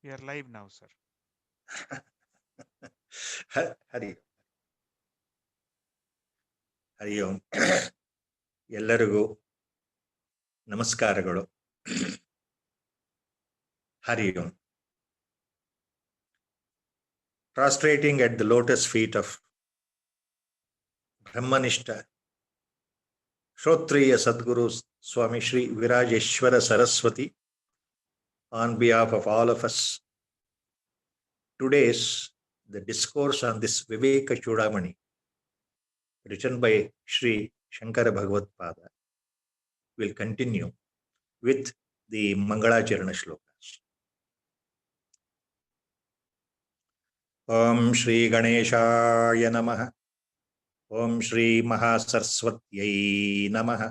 We are live now, sir. ಹರಿ ಹರಿ ಓಂ. ಎಲ್ಲರಿಗೂ ನಮಸ್ಕಾರಗಳು. ಹರಿ ಓಂ. Prostrating at the lotus feet of Brahmanishta Shrotriya Sadguru Swami Shri Virajeshwara Saraswati, on behalf of all of us, today's the discourse on this Viveka Chudamani, written by Shri Shankara Bhagavad Pada, will continue with the Mangalacharana shlokas. Om Shri Ganeshaya Namaha. Om Shri Mahasaraswatyai Namaha.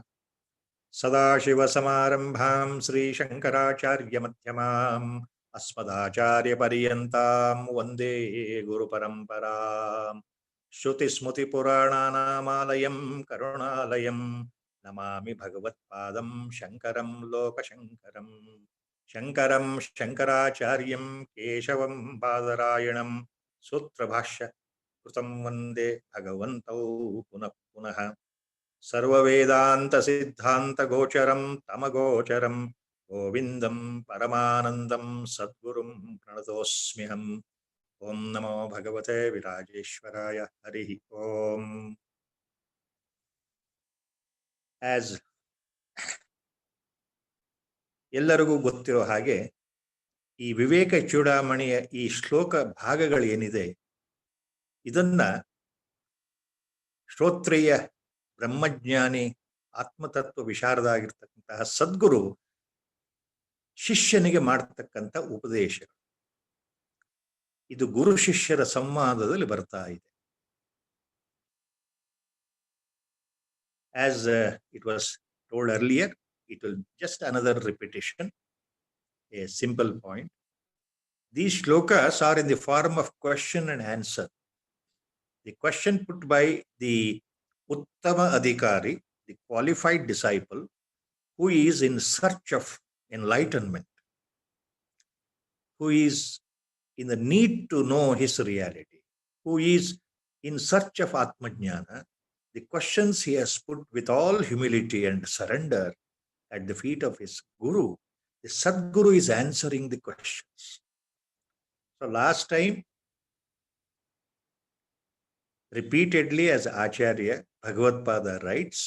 Sadashiva Samarambham Shri Shankaracharya Madhyamam Asmadacharya Pariyantam Vande Guru Paramparam. Shruti Smruti Purananamayam Karunalayam Namami Bhagavat Padam Shankaram Loka Shankaram. Shankaram Shankaracharyam Keshavam Badarayanam Sutra Bhashya Krutam Vande Bhagavantau Punah Punah. Sarva Vedanta Siddhanta Gocharam Tamagocharam Govindam Paramanandam Sadgurum Pranatosmiham. Om Namo Bhagavate Virajeshwaraya. Hari Om. As ಎಲ್ಲರಿಗೂ ಗೊತ್ತಿರೋ ಹಾಗೆ ಈ ವಿವೇಕ ಚೂಡಾಮಣಿಯ ಈ ಶ್ಲೋಕ ಭಾಗಗಳೇನಿದೆ ಇದನ್ನ ಶ್ರೋತ್ರಿಯ ಬ್ರಹ್ಮಜ್ಞಾನಿ ಆತ್ಮತತ್ವ ವಿಶಾರದ ಆಗಿರ್ತಕ್ಕಂತಹ ಸದ್ಗುರು ಶಿಷ್ಯನಿಗೆ ಮಾಡತಕ್ಕಂಥ ಉಪದೇಶಗಳು. ಇದು ಗುರು ಶಿಷ್ಯರ ಸಂವಾದದಲ್ಲಿ ಬರ್ತಾ ಇದೆ. As it was told earlier, it will just another repetition, a simple point. These shlokas are in the form of question and answer. The question put by the Uttama Adhikari, the qualified disciple, who is in search of enlightenment, who is in the need to know his reality, who is in search of Atmajnana. The questions he has put with all humility and surrender at the feet of his Guru. The Sadguru is answering the questions. So last time, repeatedly as Acharya Bhagavad Pada writes,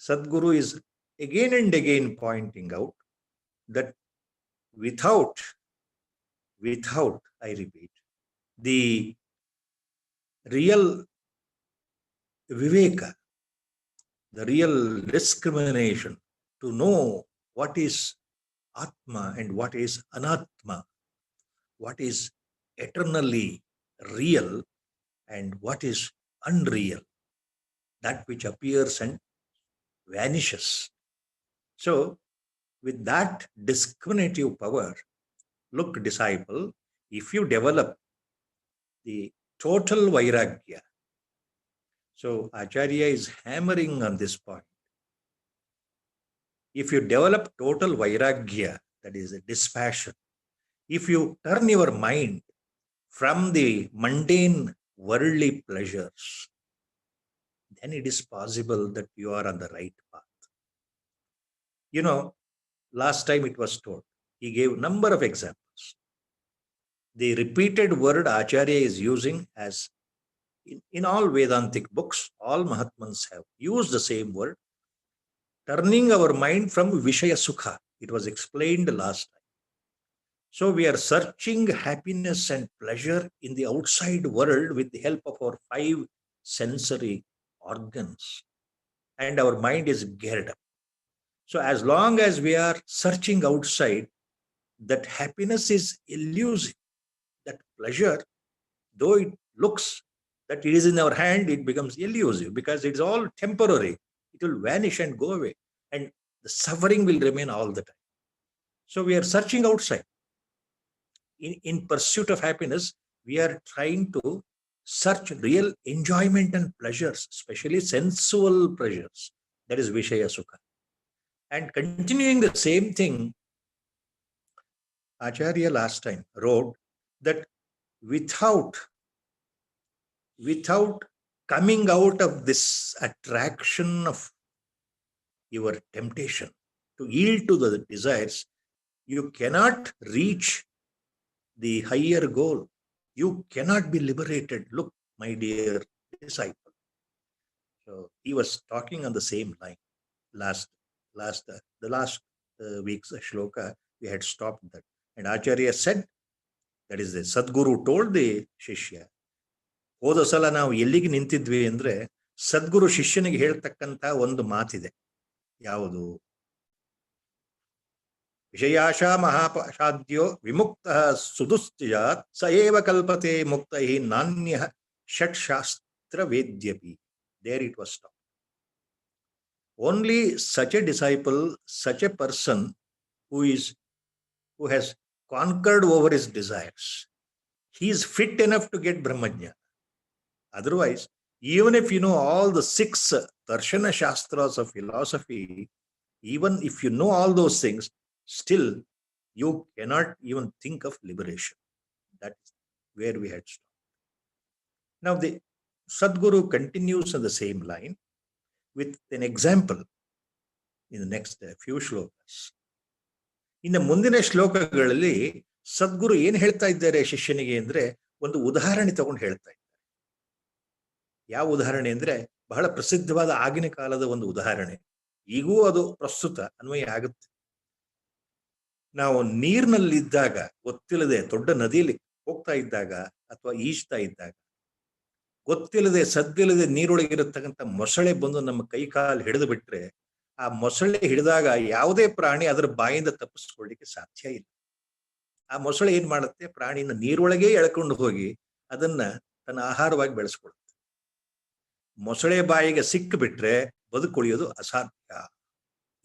Sadguru is again and again pointing out that without, I repeat, the real Viveka, the real discrimination to know what is Atma and what is Anatma, what is eternally real and what is unreal, that which appears and vanishes. So, with that discriminative power, look, disciple, if you develop the total Vairagya, so Acharya is hammering on this point. If you develop total Vairagya, that is a dispassion, if you turn your mind from the mundane worldly pleasures, then it is possible that you are on the right path. You know, last time it was told, he gave a number of examples. The repeated word Acharya is using as in all Vedantic books, all Mahatmans have used the same word, turning our mind from Vishaya Sukha. It was explained last time. So we are searching happiness and pleasure in the outside world with the help of our 5 sensory organs, and our mind is geared up. So as long as we are searching outside, that happiness is elusive. That pleasure, though it looks that it is in our hand, it becomes elusive because it's all temporary. It will vanish and go away, and the suffering will remain all the time. So we are searching outside. In pursuit of happiness, we are trying to search real enjoyment and pleasures, especially sensual pleasures. That is Vishaya Sukha. And continuing the same thing, Acharya last time wrote that without coming out of this attraction of your temptation to yield to the desires, you cannot reach the higher goal. You cannot be liberated. Look, my dear disciple. So he was talking on the same line. The last week's shloka, we had stopped that. And Acharya said, that is the Sadguru told the Shishya, ಹೋದ ಸಲ ನಾವು ಎಲ್ಲಿಗೆ ನಿಂತಿದ್ವಿ ಅಂದ್ರೆ ಸದ್ಗುರು ಶಿಷ್ಯನಿಗೆ ಹೇಳ್ತಕ್ಕಂತ ಒಂದು ಮಾತಿದೆ. ಯಾವುದು? ವಿಷಯಾಶಾ ಮಹಾಪಾಶಾದ್ಯೋ ವಿಮುಕ್ತ ಸುದುಸ್ತ್ಯಾತ್ ಸ ಏವ ಕಲ್ಪತೆ ಮುಕ್ತೈ ನಾನ್ಯ ಷಟ್ಶಾಸ್ತ್ರ ವೇದ್ಯಪಿ. There it was stopped. Only such a disciple, such a person who has conquered over his desires, he is fit enough to get Brahmajnana. Otherwise, even if you know all the 6 Darshana Shastras of philosophy, even if you know all those things, still you cannot even think of liberation. That's where we had stopped. Now the Sadguru continues on the same line with an example in the next few shlokas. ಇನ್ನು ಮುಂದಿನ ಶ್ಲೋಕಗಳಲ್ಲಿ ಸದ್ಗುರು ಏನ್ ಹೇಳ್ತಾ ಇದ್ದಾರೆ ಶಿಷ್ಯನಿಗೆ ಅಂದ್ರೆ ಒಂದು ಉದಾಹರಣೆ ತಗೊಂಡು ಹೇಳ್ತಾ ಇದ್ದಾರೆ. ಯಾವ ಉದಾಹರಣೆ ಅಂದ್ರೆ ಬಹಳ ಪ್ರಸಿದ್ಧವಾದ ಆಗಿನ ಕಾಲದ ಒಂದು ಉದಾಹರಣೆ. ಈಗೂ ಅದು ಪ್ರಸ್ತುತ ಅನ್ವಯ ಆಗುತ್ತೆ. ನಾವು ನೀರಿನಲ್ಲಿದ್ದಾಗ, ಗೊತ್ತಿಲ್ಲದೆ ದೊಡ್ಡ ನದಿಯಲ್ಲಿ ಹೋಗ್ತಾ ಇದ್ದಾಗ ಅಥವಾ ಈಜ್ತಾ ಇದ್ದಾಗ, ಗೊತ್ತಿಲ್ಲದೆ ಸದ್ದಿಲ್ಲದೆ ನೀರೊಳಗಿರತಕ್ಕಂಥ ಮೊಸಳೆ ಬಂದು ನಮ್ಮ ಕೈ ಕಾಲು ಹಿಡಿದು ಬಿಟ್ರೆ, ಆ ಮೊಸಳೆ ಹಿಡಿದಾಗ ಯಾವುದೇ ಪ್ರಾಣಿ ಅದರ ಬಾಯಿಂದ ತಪ್ಪಿಸ್ಕೊಳ್ಳಿಕ್ಕೆ ಸಾಧ್ಯ ಇಲ್ಲ. ಆ ಮೊಸಳೆ ಏನ್ ಮಾಡುತ್ತೆ? ಪ್ರಾಣಿನ ನೀರೊಳಗೆ ಎಳ್ಕೊಂಡು ಹೋಗಿ ಅದನ್ನ ತನ್ನ ಆಹಾರವಾಗಿ ಬೆಳೆಸ್ಕೊಳುತ್ತೆ. ಮೊಸಳೆ ಬಾಯಿಗೆ ಸಿಕ್ಕಿಬಿಟ್ರೆ ಬದುಕುಳಿಯೋದು ಅಸಾಧ್ಯ.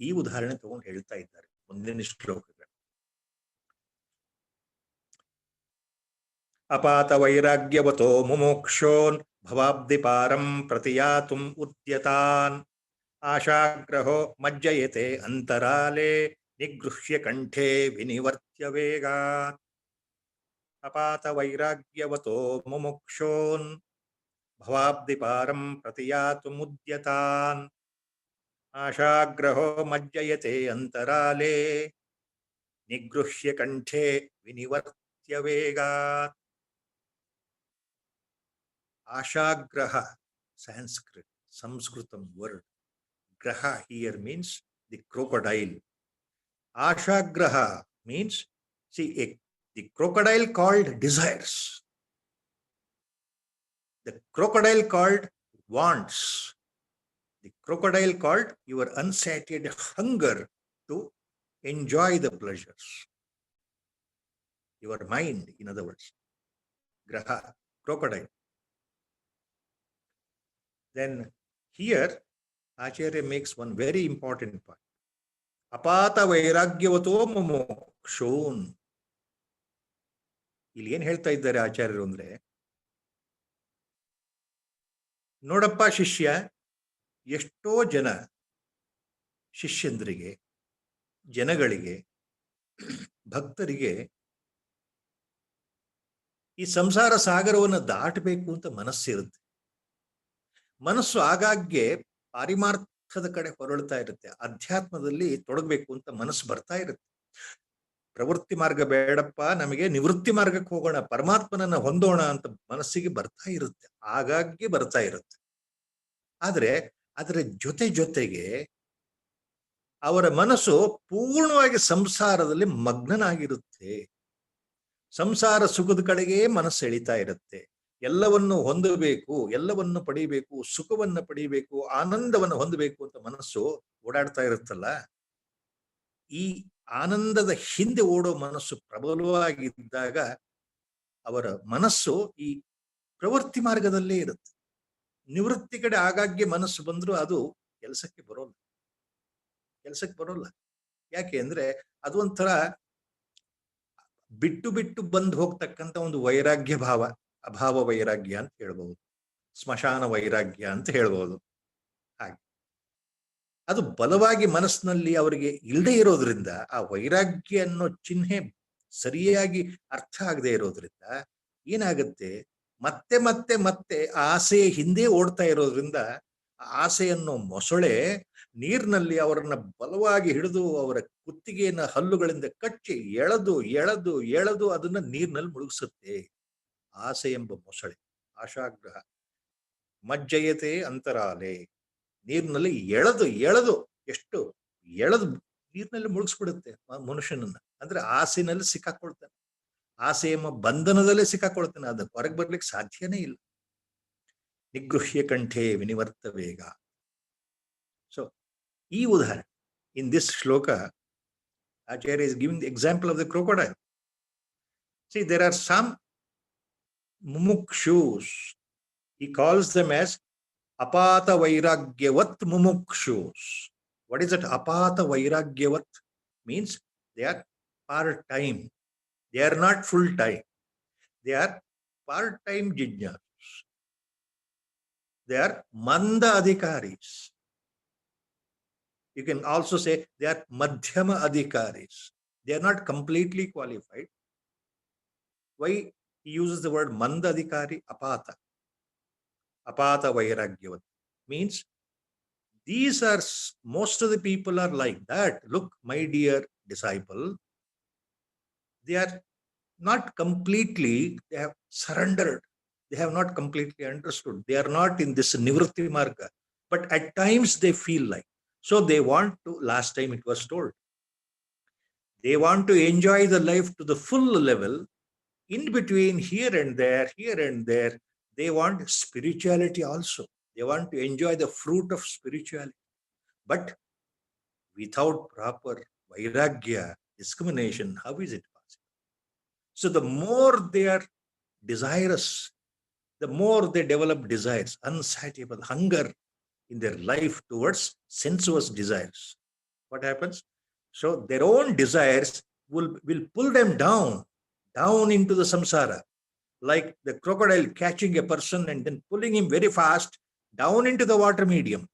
ಈ ಉದಾಹರಣೆ ತಗೊಂಡು ಹೇಳ್ತಾ ಇದ್ದಾರೆ ಮುಂದಿನ ಶ್ಲೋಕಗಳು. ಅಪಾತ ವೈರಾಗ್ಯವತೋ ಮುಮೋಕ್ಷೋನ್ ಭವಾಬ್ಧಿ ಪಾರಂ ಪ್ರತಿಯಾತುಂ ಉದ್ಯತಾನ್ ಆಶಾಗ್ರಹೋ ಮಜ್ಜಯತೆ ಅಂತರಾಲೆ ನಿಗೃಹ್ಯ ಕಂಠೆ ವಿನಿವರ್ತ್ಯ ವೇಗಾತ್. ಅಪಾತ ವೈರಾಗ್ಯವತೋ ಮುಮುಕ್ಷೋನ್ ಭವಾಬ್ಧಿ ಪಾರಂ ಪ್ರತಿಯಾತುಮುದ್ಯತಾನ್ ಆಶಾಗ್ರಹೋ ಮಜ್ಜಯತೆ ಅಂತರಾಲೆ ನಿಗೃಹ್ಯ ಕಂಠೆ ವಿನಿವರ್ತ್ಯ ವೇಗಾತ್. Ashagraha, Sanskrit, Sanskritam word. Graha here means the crocodile. Ashagraha means, see, the crocodile called desires. The crocodile called wants. The crocodile called your unsatiated hunger to enjoy the pleasures. Your mind, in other words. Graha, crocodile. Then here Acharya makes one very important point. Apata vairagyavato mumokshon. ಇಲ್ಲಿ ಏನ್ ಹೇಳ್ತಾ ಇದ್ದಾರೆ ಆಚಾರ್ಯರು ಅಂದ್ರೆ, ನೋಡಪ್ಪ ಶಿಷ್ಯ, ಎಷ್ಟೋ ಜನ ಶಿಷ್ಯಂದ್ರಿಗೆ, ಜನಗಳಿಗೆ, ಭಕ್ತರಿಗೆ ಈ ಸಂಸಾರ ಸಾಗರವನ್ನು ದಾಟಬೇಕು ಅಂತ ಮನಸ್ಸಿರುತ್ತೆ. ಮನಸ್ಸು ಆಗಾಗ್ಗೆ ಪಾರಿಮಾರ್ಥದ ಕಡೆ ಹೊರಳ್ತಾ ಇರುತ್ತೆ. ಅಧ್ಯಾತ್ಮದಲ್ಲಿ ತೊಡಗಬೇಕು ಅಂತ ಮನಸ್ಸು ಬರ್ತಾ ಇರುತ್ತೆ. ಪ್ರವೃತ್ತಿ ಮಾರ್ಗ ಬೇಡಪ್ಪ, ನಮಗೆ ನಿವೃತ್ತಿ ಮಾರ್ಗಕ್ಕೆ ಹೋಗೋಣ, ಪರಮಾತ್ಮನನ್ನ ಹೊಂದೋಣ ಅಂತ ಮನಸ್ಸಿಗೆ ಬರ್ತಾ ಇರುತ್ತೆ, ಆಗಾಗ್ಗೆ ಬರ್ತಾ ಇರುತ್ತೆ. ಆದ್ರೆ ಅದರ ಜೊತೆಗೆ ಅವರ ಮನಸ್ಸು ಪೂರ್ಣವಾಗಿ ಸಂಸಾರದಲ್ಲಿ ಮಗ್ನನಾಗಿರುತ್ತೆ. ಸಂಸಾರ ಸುಖದ ಕಡೆಗೆ ಮನಸ್ಸು ಎಳಿತಾ ಇರುತ್ತೆ. ಎಲ್ಲವನ್ನು ಹೊಂದಬೇಕು, ಎಲ್ಲವನ್ನು ಪಡಿಬೇಕು, ಸುಖವನ್ನು ಪಡಿಬೇಕು, ಆನಂದವನ್ನು ಹೊಂದಬೇಕು ಅಂತ ಮನಸ್ಸು ಓಡಾಡ್ತಾ ಇರುತ್ತಲ್ಲ. ಈ ಆನಂದದ ಹಿಂದೆ ಓಡೋ ಮನಸ್ಸು ಪ್ರಬಲವಾಗಿದ್ದಾಗ ಅವರ ಮನಸ್ಸು ಈ ಪ್ರವೃತ್ತಿ ಮಾರ್ಗದಲ್ಲೇ ಇರುತ್ತೆ. ನಿವೃತ್ತಿ ಕಡೆ ಆಗಾಗ್ಗೆ ಮನಸ್ಸು ಬಂದ್ರು ಅದು ಕೆಲಸಕ್ಕೆ ಬರೋಲ್ಲ. ಯಾಕೆ ಅಂದ್ರೆ ಅದು ಒಂಥರ ಬಿಟ್ಟು ಬಂದು ಹೋಗ್ತಕ್ಕಂಥ ಒಂದು ವೈರಾಗ್ಯ ಭಾವ, ಅಭಾವ ವೈರಾಗ್ಯ ಅಂತ ಹೇಳ್ಬಹುದು, ಸ್ಮಶಾನ ವೈರಾಗ್ಯ ಅಂತ ಹೇಳ್ಬಹುದು. ಹಾಗೆ ಅದು ಬಲವಾಗಿ ಮನಸ್ಸಿನಲ್ಲಿ ಅವರಿಗೆ ಇಲ್ಲದೆ ಇರೋದ್ರಿಂದ ಆ ವೈರಾಗ್ಯ ಅನ್ನೋ ಚಿಹ್ನೆ ಸರಿಯಾಗಿ ಅರ್ಥ ಆಗದೆ ಇರೋದ್ರಿಂದ ಏನಾಗುತ್ತೆ, ಮತ್ತೆ ಮತ್ತೆ ಮತ್ತೆ ಆಸೆಯ ಹಿಂದೆ ಓಡ್ತಾ ಇರೋದ್ರಿಂದ ಆಸೆಯನ್ನು ಮೊಸಳೆ ನೀರಿನಲ್ಲಿ ಅವರನ್ನ ಬಲವಾಗಿ ಹಿಡಿದು ಅವರ ಕುತ್ತಿಗೆಯನ್ನ ಹಲ್ಲುಗಳಿಂದ ಕಚ್ಚಿ ಎಳೆದು ಎಳೆದು ಎಳೆದು ಅದನ್ನ ನೀರಿನಲ್ಲಿ ಮುಳುಗಿಸುತ್ತೆ. ಆಸೆ ಎಂಬ ಮೊಸಳೆ, ಆಶಾಗ್ರಹ ಮಜ್ಜಯತೆ ಅಂತರಾಲೆ, ನೀರಿನಲ್ಲಿ ಎಳೆದು ಎಳೆದು ಎಷ್ಟು ಎಳೆದು ನೀರಿನಲ್ಲಿ ಮುಳುಗಿಸ್ಬಿಡುತ್ತೆ ಮನುಷ್ಯನನ್ನ. ಅಂದ್ರೆ ಆಸೆನಲ್ಲಿ ಸಿಕ್ಕಾಕೊಳ್ತಾನೆ, ಆಸೆ ಎಂಬ ಬಂಧನದಲ್ಲೇ ಸಿಕ್ಕಾಕೊಳ್ತಾನೆ, ಅದು ಹೊರಗೆ ಬರ್ಲಿಕ್ಕೆ ಸಾಧ್ಯನೇ ಇಲ್ಲ. ನಿಗೃಹ್ಯ ಕಂಠೆ ವಿನಿವರ್ತ ವೇಗ. ಸೊ ಈ ಉದಾಹರಣೆ, ಇನ್ ದಿಸ್ ಶ್ಲೋಕ Acharya is giving the example of the crocodile. See, there are some mumukshus, he calls them as apata vairagyavat mumukshus. What is that apata vairagyavat? Means they are part-time, they are not full-time, they are part-time jijnasus, they are manda adhikaris. You can also say they are madhyama adhikaris. They are not completely qualified. Why he uses the word manda adhikari? Apata. Apata vairagyavat. Means these are, most of the people are like that. Look, my dear disciple, they are not completely, they have surrendered. They have not completely understood. They are not in this nivritti marga. But at times they feel like. So they want to, last time it was told, they want to enjoy the life to the full level. In between, here and there, they want spirituality also. They want to enjoy the fruit of spirituality. But without proper vairagya, discrimination, how is it possible? So the more they are desirous, the more they develop desires, unsatiable hunger in their life towards sensuous desires. What happens? So their own desires will pull them down into the samsara, like the crocodile catching a person and then pulling him very fast down into the water medium.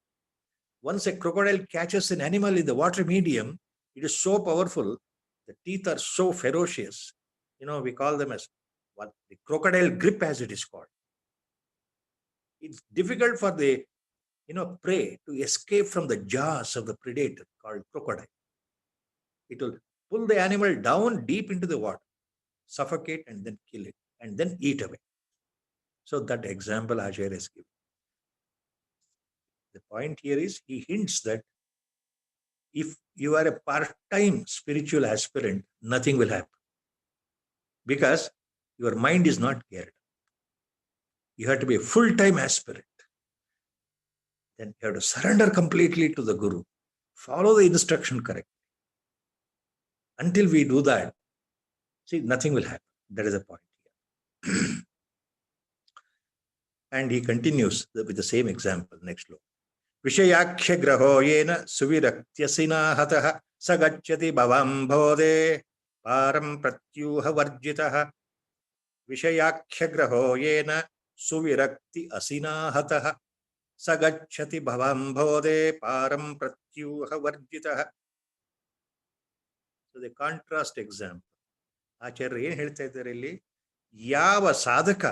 Once a crocodile catches an animal in the water medium, it is so powerful, the teeth are so ferocious. You know, we call them as what, the crocodile grip, as it is called. It's difficult for the prey to escape from the jaws of the predator called crocodile. It will pull the animal down deep into the water, suffocate and then kill it, and then eat away. So that example Acharya is given. The point here is, he hints that if you are a part-time spiritual aspirant, nothing will happen, because your mind is not geared. You have to be a full-time aspirant. Then you have to surrender completely to the Guru, follow the instruction correctly. Until we do that, see, nothing will happen. That is the point here. And he continues with the same example, next sloka. Vishayakya graho yena suviraktyasina hatah sagachyati bhavambode param pratyuha varjitah. Vishayakya graho yena suvirakti asina hatah sagachyati bhavambode param pratyuha varjitah. So the contrast example. ಆಚಾರ್ಯ ಏನ್ ಹೇಳ್ತಾ ಇದ್ದಾರೆ ಇಲ್ಲಿ? ಯಾವ ಸಾಧಕ,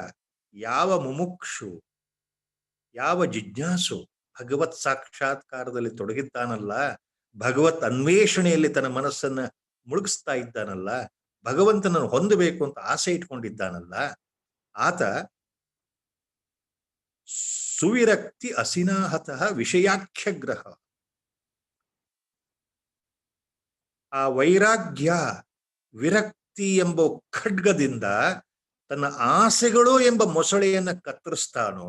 ಯಾವ ಮುಮುಕ್ಷು, ಯಾವ ಜಿಜ್ಞಾಸು ಭಗವತ್ ಸಾಕ್ಷಾತ್ಕಾರದಲ್ಲಿ ತೊಡಗಿದ್ದಾನಲ್ಲ, ಭಗವತ್ ಅನ್ವೇಷಣೆಯಲ್ಲಿ ತನ್ನ ಮನಸ್ಸನ್ನ ಮುಳುಗಿಸ್ತಾ ಇದ್ದಾನಲ್ಲ, ಭಗವಂತನನ್ನು ಹೊಂದಬೇಕು ಅಂತ ಆಸೆ ಇಟ್ಕೊಂಡಿದ್ದಾನಲ್ಲ, ಆತ ಸುವಿರಕ್ತಿ ಅಸಿನಾಹತಃ ವಿಷಯಾಖ್ಯ ಗ್ರಹ. ಆ ವೈರಾಗ್ಯ, ವಿರಕ್ತಿ ಎಂಬ ಖಡ್ಗದಿಂದ ತನ್ನ ಆಸೆಗಳು ಎಂಬ ಮೊಸಳೆಯನ್ನ ಕತ್ತರಿಸ್ತಾನೋ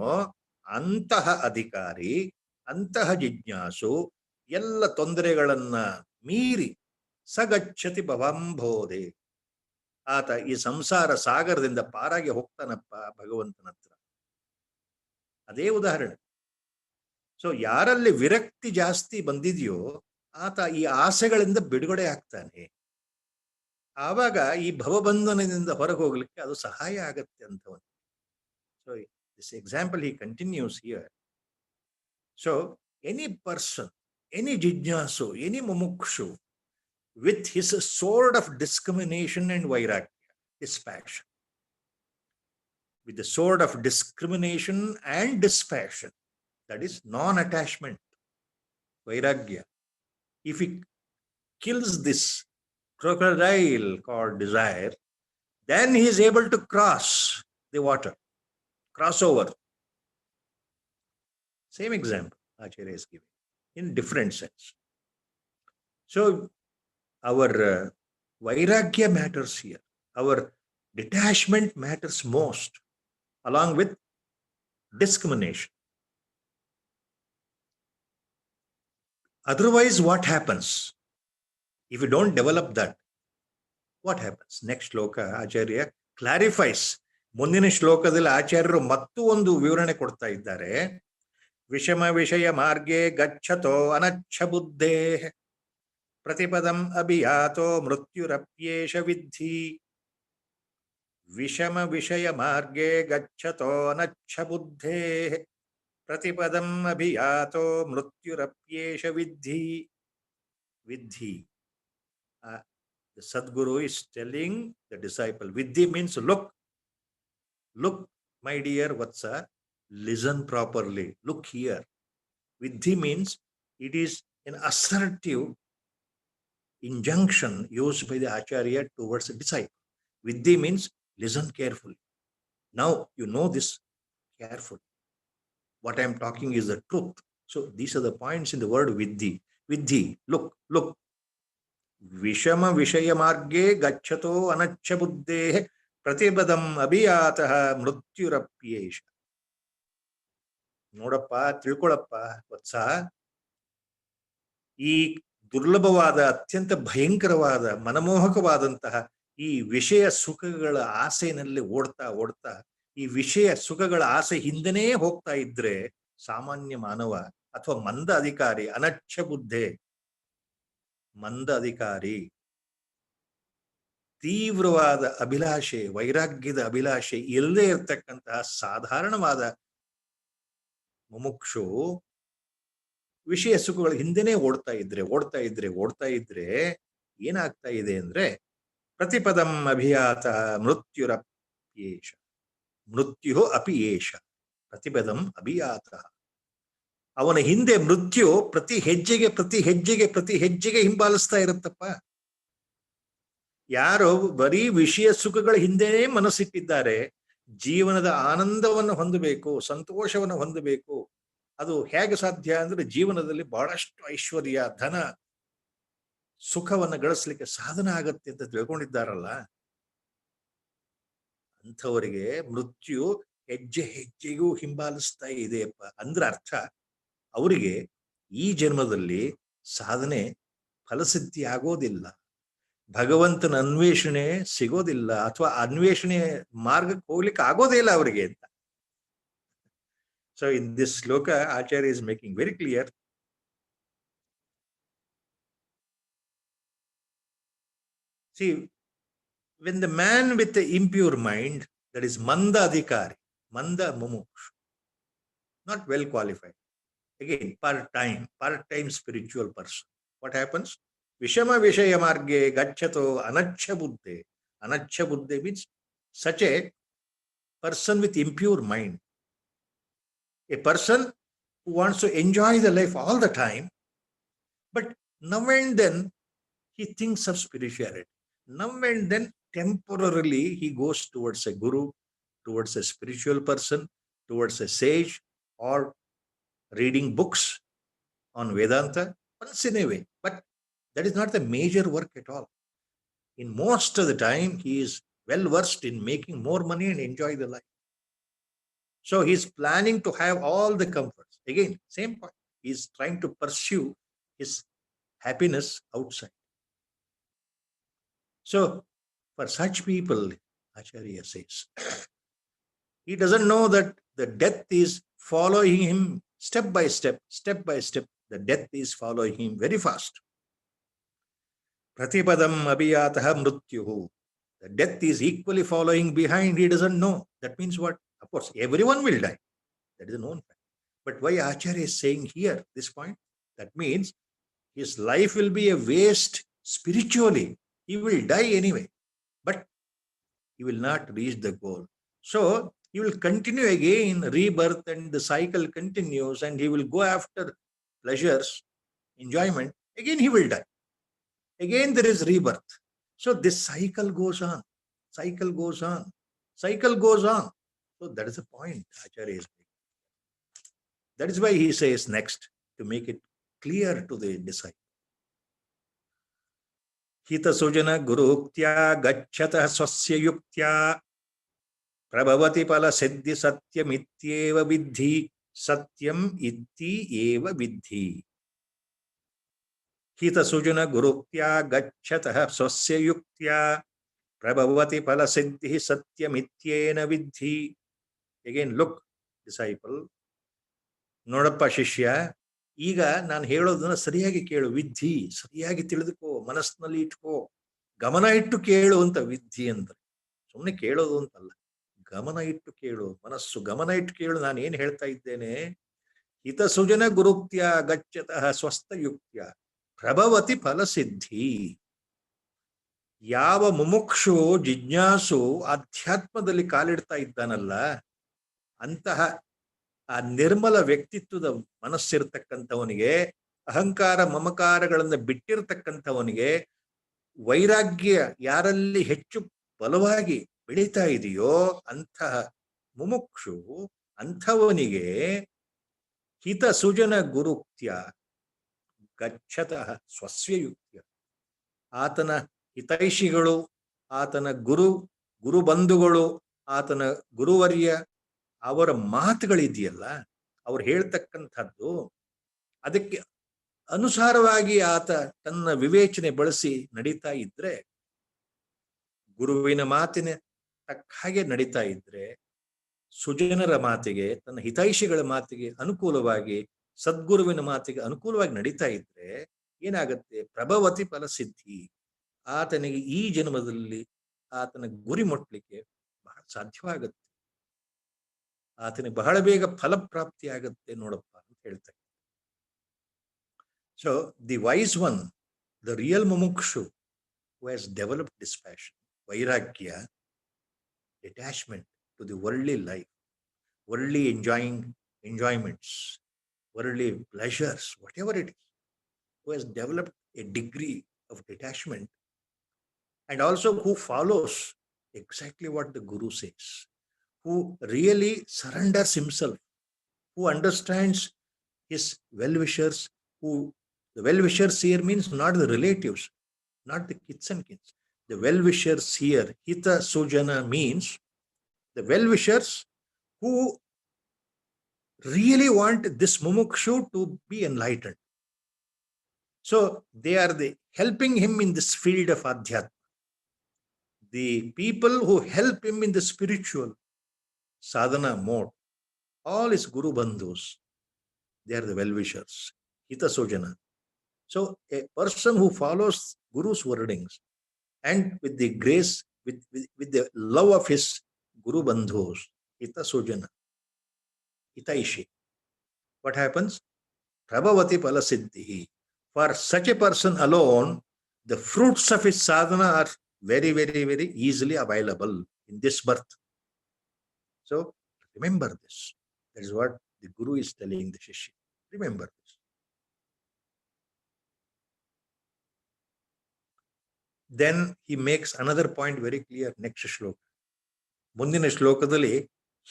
ಅಂತಹ ಅಧಿಕಾರಿ, ಅಂತಹ ಜಿಜ್ಞಾಸು ಎಲ್ಲ ತೊಂದರೆಗಳನ್ನ ಮೀರಿ ಸಗಚ್ಚತಿ ಭವಂಬೋಧೆ, ಆತ ಈ ಸಂಸಾರ ಸಾಗರದಿಂದ ಪಾರಾಗಿ ಹೋಗ್ತಾನಪ್ಪ ಭಗವಂತನ ಹತ್ರ. ಅದೇ ಉದಾಹರಣೆ. ಸೊ ಯಾರಲ್ಲಿ ವಿರಕ್ತಿ ಜಾಸ್ತಿ ಬಂದಿದೆಯೋ ಆತ ಈ ಆಸೆಗಳಿಂದ ಬಿಡುಗಡೆ ಆಗ್ತಾನೆ. ಆವಾಗ ಈ ಭವಬಂಧನದಿಂದ ಹೊರಗೆ ಹೋಗ್ಲಿಕ್ಕೆ ಅದು ಸಹಾಯ ಆಗತ್ತೆ ಅಂತವನು. So this example he continues here. So any person, any jijnasu, any mumukshu, with his sword of discrimination and vairagya, dispassion. With the sword of discrimination and dispassion, that is non-attachment, vairagya. If he kills this crocodile called desire, then he is able to cross the water, cross over. Same example Acharya is giving in different sense. So our vairagya matters here. Our detachment matters most, along with discrimination. Otherwise, what happens? If you don't develop that, what happens? Next shloka, Acharya clarifies. ಮುಂದಿನ ಶ್ಲೋಕದಲ್ಲಿ ಆಚಾರ್ಯರು ಮತ್ತೂ ಒಂದು ವಿವರಣೆ ಕೊಡ್ತಾ ಇದ್ದಾರೆ. ವಿಷಮ ವಿಷಯ ಮಾರ್ಗೆ ಗಚ್ಚತೋ ಅನಚ್ಛ ಬುದ್ಧೇ ಪ್ರತಿಪದಂ ಅಭಿಯಾತೋ ಮೃತ್ಯುರಪ್ಯೇಷ ವಿದ್ಧಿ. ವಿಷಮ ವಿಷಯ ಮಾರ್ಗೆ ಗಚ್ಚತೋ ಅನಚ್ಛ ಬುದ್ಧೇ ಪ್ರತಿಪದಂ ಅಭಿಯಾತೋ ಮೃತ್ಯುರಪ್ಯೇಷ ವಿದ್ಧಿ. Viddhi. The Sadguru is telling the disciple, Viddhi means look. Look, my dear Vatsa, listen properly. Look here. Viddhi means it is an assertive injunction used by the Acharya towards the disciple. Viddhi means listen carefully. Now you know this carefully. What I am talking is the truth. So these are the points in the word Viddhi. Viddhi, look, look. Vishama Vishaya Marge Gacchato Anaccha Buddhe Pratibadam Abhiyatah Mrutyurapyesha. ನೋಡಪ್ಪ, ತಿಳ್ಕೊಳಪ್ಪ ವತ್ಸ, ಈ ದುರ್ಲಭವಾದ, ಅತ್ಯಂತ ಭಯಂಕರವಾದ, ಮನಮೋಹಕವಾದಂತಹ ಈ ವಿಷಯ ಸುಖಗಳ ಆಸೆನಲ್ಲಿ ಓಡ್ತಾ ಓಡ್ತಾ, ಈ ವಿಷಯ ಸುಖಗಳ ಆಸೆ ಹಿಂದೆನೇ ಹೋಗ್ತಾ ಇದ್ರೆ ಸಾಮಾನ್ಯ ಮಾನವ ಅಥವಾ ಮಂದ ಅಧಿಕಾರಿ, ಅನಚ್ಛ ಬುದ್ಧೆ, ಮಂದ ಅಧಿಕಾರಿ, ತೀವ್ರವಾದ ಅಭಿಲಾಷೆ, ವೈರಾಗ್ಯದ ಅಭಿಲಾಷೆ ಇಲ್ಲದೆ ಇರತಕ್ಕಂತಹ ಸಾಧಾರಣವಾದ ಮುಮುಕ್ಷು ವಿಷಯ ಸುಖಗಳ ಹಿಂದೆನೇ ಓಡ್ತಾ ಇದ್ರೆ ಏನಾಗ್ತಾ ಇದೆ ಅಂದ್ರೆ ಪ್ರತಿಪದಂ ಅಭಿಯಾತ ಮೃತ್ಯುರಪ್ಯೇಷ. ಮೃತ್ಯು ಅಪಿ ಏಷ ಪ್ರತಿಪದಂ ಅಭಿಯಾತ. ಅವನ ಹಿಂದೆ ಮೃತ್ಯು ಪ್ರತಿ ಹೆಜ್ಜೆಗೆ ಹಿಂಬಾಲಿಸ್ತಾ ಇರುತ್ತಪ್ಪ. ಯಾರು ಬರೀ ವಿಷಯ ಸುಖಗಳ ಹಿಂದೆನೇ ಮನಸ್ಸಿಟ್ಟಿದ್ದಾರೆ, ಜೀವನದ ಆನಂದವನ್ನು ಹೊಂದಬೇಕು, ಸಂತೋಷವನ್ನು ಹೊಂದಬೇಕು, ಅದು ಹೇಗೆ ಸಾಧ್ಯ ಅಂದ್ರೆ ಜೀವನದಲ್ಲಿ ಬಹಳಷ್ಟು ಐಶ್ವರ್ಯ, ಧನ, ಸುಖವನ್ನು ಗಳಿಸ್ಲಿಕ್ಕೆ ಸಾಧನ ಆಗತ್ತೆ ಅಂತ ತಿಳ್ಕೊಂಡಿದ್ದಾರಲ್ಲ, ಅಂಥವರಿಗೆ ಮೃತ್ಯು ಹೆಜ್ಜೆಗೂ ಹಿಂಬಾಲಿಸ್ತಾ ಇದೆಯಪ್ಪ ಅಂದ್ರೆ ಅರ್ಥ ಅವರಿಗೆ ಈ ಜನ್ಮದಲ್ಲಿ ಸಾಧನೆ ಫಲಸಿದ್ಧಿ ಆಗೋದಿಲ್ಲ, ಭಗವಂತನ ಅನ್ವೇಷಣೆ ಸಿಗೋದಿಲ್ಲ, ಅಥವಾ ಅನ್ವೇಷಣೆ ಮಾರ್ಗಕ್ಕೆ ಹೋಗ್ಲಿಕ್ಕೆ ಆಗೋದೇ ಇಲ್ಲ ಅವರಿಗೆ ಅಂತ. So in this shloka Acharya is making very clear. See, when the man with the impure mind, that is manda adhikari, manda mumukshu, not well qualified, again part-time spiritual person, what happens? Vishama Vishaya Marge Gacchato Anaccha Buddhe. Anaccha Buddhe means such a person with impure mind. A person who wants to enjoy the life all the time, but now and then he thinks of spirituality. Now and then temporarily he goes towards a guru, towards a spiritual person, towards a sage, or reading books on Vedanta, once in a way. But that is not the major work at all. In most of the time, he is well versed in making more money and enjoy the life. So he is planning to have all the comforts. Again, same point. He is trying to pursue his happiness outside. So for such people, Acharya says, he doesn't know that the death is following him step by step. The death is following him very fast. Pratipadam abhiyatah mrutyuhu. The death is equally following behind. He doesn't know. That means what? Of course, everyone will die. That is a known fact. But why Acharya is saying here this point? That means his life will be a waste spiritually, he will die anyway, but he will not reach the goal. So he will continue again rebirth, and the cycle continues, and he will go after pleasures, enjoyment. Again, he will die. Again, there is rebirth. So this cycle goes on, cycle goes on, cycle goes on. So that is the point Acharya is making. That is why he says next, to make it clear to the disciple. Hita sujana guruktya gacchata swasya yuktya prabhavati pala siddhi satyam ityeva vidhi satyam ityeva vidhi. Hita sujana guruktya gacchata swasya yuktya prabhavati pala siddhi satyam ityena vidhi. Again, look, disciple, ನೋಡಪ್ಪ ಶಿಷ್ಯ, ಈಗ ನಾನು ಹೇಳೋದನ್ನ ಸರಿಯಾಗಿ ಕೇಳು, ವಿಧಿ ಸರಿಯಾಗಿ ತಿಳಿದುಕೋ, ಮನಸ್ಸಿನಲ್ಲಿ ಇಟ್ಕೋ, ಗಮನ ಇಟ್ಟು ಕೇಳು ಅಂತ. ವಿಧಿ ಅಂದ್ರೆ ಸುಮ್ಮನೆ ಕೇಳೋದು ಅಂತಲ್ಲ, ಗಮನ ಇಟ್ಟು ಕೇಳು, ಮನಸ್ಸು ಗಮನ ಇಟ್ಟು ಕೇಳು. ನಾನು ಏನ್ ಹೇಳ್ತಾ ಇದ್ದೇನೆ? ಹಿತ ಸುಜನ ಗುರುಕ್ತ್ಯ ಗಚ್ಚತಃ ಸ್ವಸ್ಥಯುಕ್ತ್ಯ ಪ್ರಭವತಿ ಫಲಸಿದ್ಧಿ. ಯಾವ ಮುಮುಕ್ಷು ಜಿಜ್ಞಾಸು ಆಧ್ಯಾತ್ಮದಲ್ಲಿ ಕಾಲಿಡ್ತಾ ಇದ್ದಾನಲ್ಲ, ಅಂತಹ ಆ ನಿರ್ಮಲ ವ್ಯಕ್ತಿತ್ವದ ಮನಸ್ಸಿರ್ತಕ್ಕಂಥವನಿಗೆ, ಅಹಂಕಾರ ಮಮಕಾರಗಳನ್ನು ಬಿಟ್ಟಿರ್ತಕ್ಕಂಥವನಿಗೆ, ವೈರಾಗ್ಯ ಯಾರಲ್ಲಿ ಹೆಚ್ಚು ಬಲವಾಗಿ ಬೆಳೀತಾ ಇದೆಯೋ ಅಂತಹ ಮುಮುಕ್ಷು, ಅಂಥವನಿಗೆ ಹಿತ ಸುಜನ ಗುರುಕ್ತ್ಯ ಗಚ್ಚತಃ ಸ್ವಸ್ಯಯುಕ್ತ್ಯ, ಆತನ ಹಿತೈಷಿಗಳು, ಆತನ ಗುರುಬಂಧುಗಳು, ಆತನ ಗುರುವರ್ಯ, ಅವರ ಮಾತುಗಳಿದೆಯಲ್ಲ, ಅವ್ರು ಹೇಳ್ತಕ್ಕಂಥದ್ದು, ಅದಕ್ಕೆ ಅನುಸಾರವಾಗಿ ಆತ ತನ್ನ ವಿವೇಚನೆ ಬಳಸಿ ನಡೀತಾ ಇದ್ರೆ, ಗುರುವಿನ ಮಾತಿನ ತಕ್ಕ ಹಾಗೆ ನಡೀತಾ ಇದ್ರೆ, ಸುಜನರ ಮಾತಿಗೆ, ತನ್ನ ಹಿತೈಷಿಗಳ ಮಾತಿಗೆ ಅನುಕೂಲವಾಗಿ, ಸದ್ಗುರುವಿನ ಮಾತಿಗೆ ಅನುಕೂಲವಾಗಿ ನಡೀತಾ ಇದ್ರೆ ಏನಾಗತ್ತೆ? ಪ್ರಭವತಿ ಫಲಸಿದ್ಧಿ. ಆತನಿಗೆ ಈ ಜನ್ಮದಲ್ಲಿ ಆತನ ಗುರಿ ಮುಟ್ಲಿಕ್ಕೆ ಬಹಳ ಸಾಧ್ಯವಾಗುತ್ತೆ, ಆತನಿಗೆ ಬಹಳ ಬೇಗ ಫಲಪ್ರಾಪ್ತಿ ಆಗುತ್ತೆ ನೋಡಪ್ಪ ಅಂತ ಹೇಳ್ತಾರೆ. So the wise one, the real mumukshu, who has developed dispassion, vairagya, detachment to the worldly life, worldly enjoyments, worldly pleasures, whatever it is, who has developed a degree of detachment, and also who follows exactly what the Guru says, who really surrenders himself, who understands his well-wishers, the well-wishers here means not the relatives, not the kith and kins. The well-wishers here, hita sujana, means the well-wishers who really want this mumukshu to be enlightened. So they are helping him in this field of adhyatma. The people who help him in the spiritual sadhana mode, all his guru bandhus, they are the well-wishers, hita sujana. So a person who follows Guru's wordings and with the grace, with the love of his guru bandhus, hita sujana, hitaishi, what happens? Prabhavati phalasiddhi. For such a person alone, the fruits of his sadhana are very, very, very easily available in this birth. So remember this. That is what the Guru is telling the Shishya. Remember this. Then he makes another point very clear next shloka. ಮುಂದಿನ ಶ್ಲೋಕದಲ್ಲಿ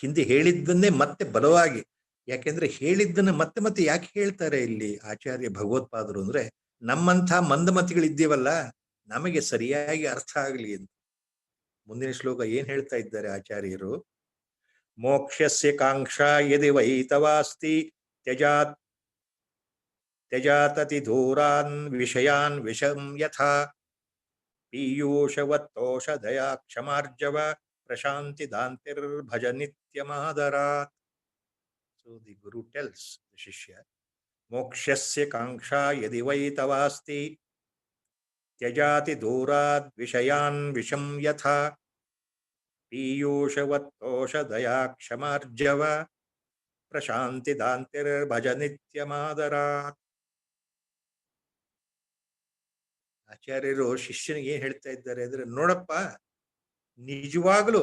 ಹಿಂದೆ ಹೇಳಿದ್ದನ್ನೇ ಮತ್ತೆ ಬಲವಾಗಿ, ಯಾಕೆಂದ್ರೆ ಹೇಳಿದ್ದನ್ನ ಮತ್ತೆ ಮತ್ತೆ ಯಾಕೆ ಹೇಳ್ತಾರೆ ಇಲ್ಲಿ ಆಚಾರ್ಯ ಭಗವತ್ಪಾದರು ಅಂದ್ರೆ, ನಮ್ಮಂಥ ಮಂದಮತಿಗಳಿದ್ದೀವಲ್ಲ, ನಮಗೆ ಸರಿಯಾಗಿ ಅರ್ಥ ಆಗಲಿ ಅಂತ. ಮುಂದಿನ ಶ್ಲೋಕ ಏನ್ ಹೇಳ್ತಾ ಇದ್ದಾರೆ ಆಚಾರ್ಯರು? ಮೋಕ್ಷಸ್ಯ ಕಾಂಕ್ಷಾ ಯದಿ ವೈತವಾಸ್ತಿ ತ್ಯಜಾತತಿ ದೂರಾನ್ ವಿಷಯಾನ್ ವಿಷಂ ಯಥಾ ಪೀಯೂಷವತ್ತೋಷಧಯಾ ಕ್ಷಮಾರ್ಜವ ಪ್ರಶಾಂತಿ ದಾಂತಿರ್ಭಜ ನಿತ್ಯಮಾದರಾತ್. So the Guru tells the Shishya, mokshasya kangsha yadi vaitavasti tyajati durad vishayan visham yatha piyushavattoshadaya kshamarjava prashanti dantirbhaja nityamadarat. ಆಚಾರ್ಯರು ಶಿಷ್ಯನಿಗೆ ಏನ್ ಹೇಳ್ತಾ ಇದ್ದಾರೆ ಅಂದ್ರೆ, ನೋಡಪ್ಪ, ನಿಜವಾಗ್ಲೂ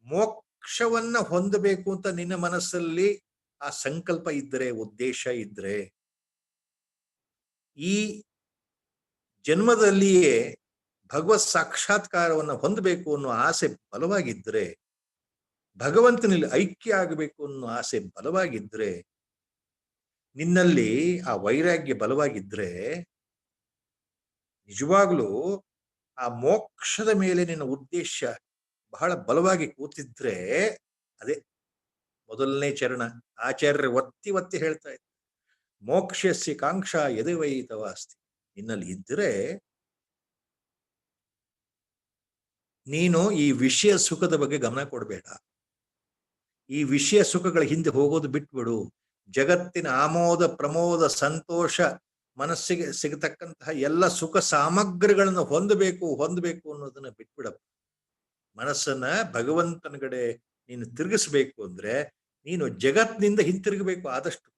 ಮೋಕ್ಷವನ್ನ ಹೊಂದಬೇಕು ಅಂತ ನಿನ್ನ ಮನಸ್ಸಲ್ಲಿ ಆ ಸಂಕಲ್ಪ ಇದ್ರೆ, ಉದ್ದೇಶ ಇದ್ರೆ, ಈ ಜನ್ಮದಲ್ಲಿಯೇ ಭಗವತ್ ಸಾಕ್ಷಾತ್ಕಾರವನ್ನ ಹೊಂದಬೇಕು ಅನ್ನೋ ಆಸೆ ಬಲವಾಗಿದ್ರೆ, ಭಗವಂತನಲ್ಲಿ ಐಕ್ಯ ಆಗಬೇಕು ಅನ್ನೋ ಆಸೆ ಬಲವಾಗಿದ್ರೆ, ನಿನ್ನಲ್ಲಿ ಆ ವೈರಾಗ್ಯ ಬಲವಾಗಿದ್ರೆ, ನಿಜವಾಗ್ಲೂ ಆ ಮೋಕ್ಷದ ಮೇಲೆ ನಿನ್ನ ಉದ್ದೇಶ ಬಹಳ ಬಲವಾಗಿ ಕೂತಿದ್ರೆ, ಅದೇ ಮೊದಲನೇ ಚರಣ. ಆಚಾರ್ಯರು ಒತ್ತಿ ಒತ್ತಿ ಹೇಳ್ತಾ ಇದ್ದಾರೆ, ಮೋಕ್ಷಸ್ಯ ಕಾಂಕ್ಷಾ ಯದವೈತವ ಅಸ್ತಿ. ನಿನ್ನಲ್ಲಿ ಇದ್ರೆ ನೀನು ಈ ವಿಷಯ ಸುಖದ ಬಗ್ಗೆ ಗಮನ ಕೊಡಬೇಡ. ಈ ವಿಷಯ ಸುಖಗಳ ಹಿಂದೆ ಹೋಗೋದು ಬಿಟ್ಬಿಡು. ಜಗತ್ತಿನ ಆಮೋದ ಪ್ರಮೋದ ಸಂತೋಷ, ಮನಸ್ಸಿಗೆ ಸಿಗತಕ್ಕಂತಹ ಎಲ್ಲ ಸುಖ ಸಾಮಗ್ರಿಗಳನ್ನು ಹೊಂದಬೇಕು ಅನ್ನೋದನ್ನ ಬಿಟ್ಬಿಡಪ್ಪ. ಮನಸ್ಸನ್ನ ಭಗವಂತನ ಕಡೆ ನೀನು ತಿರುಗಿಸ್ಬೇಕು ಅಂದ್ರೆ ನೀನು ಜಗತ್ತಿನಿಂದ ಹಿಂತಿರುಗಬೇಕು. ಆದಷ್ಟು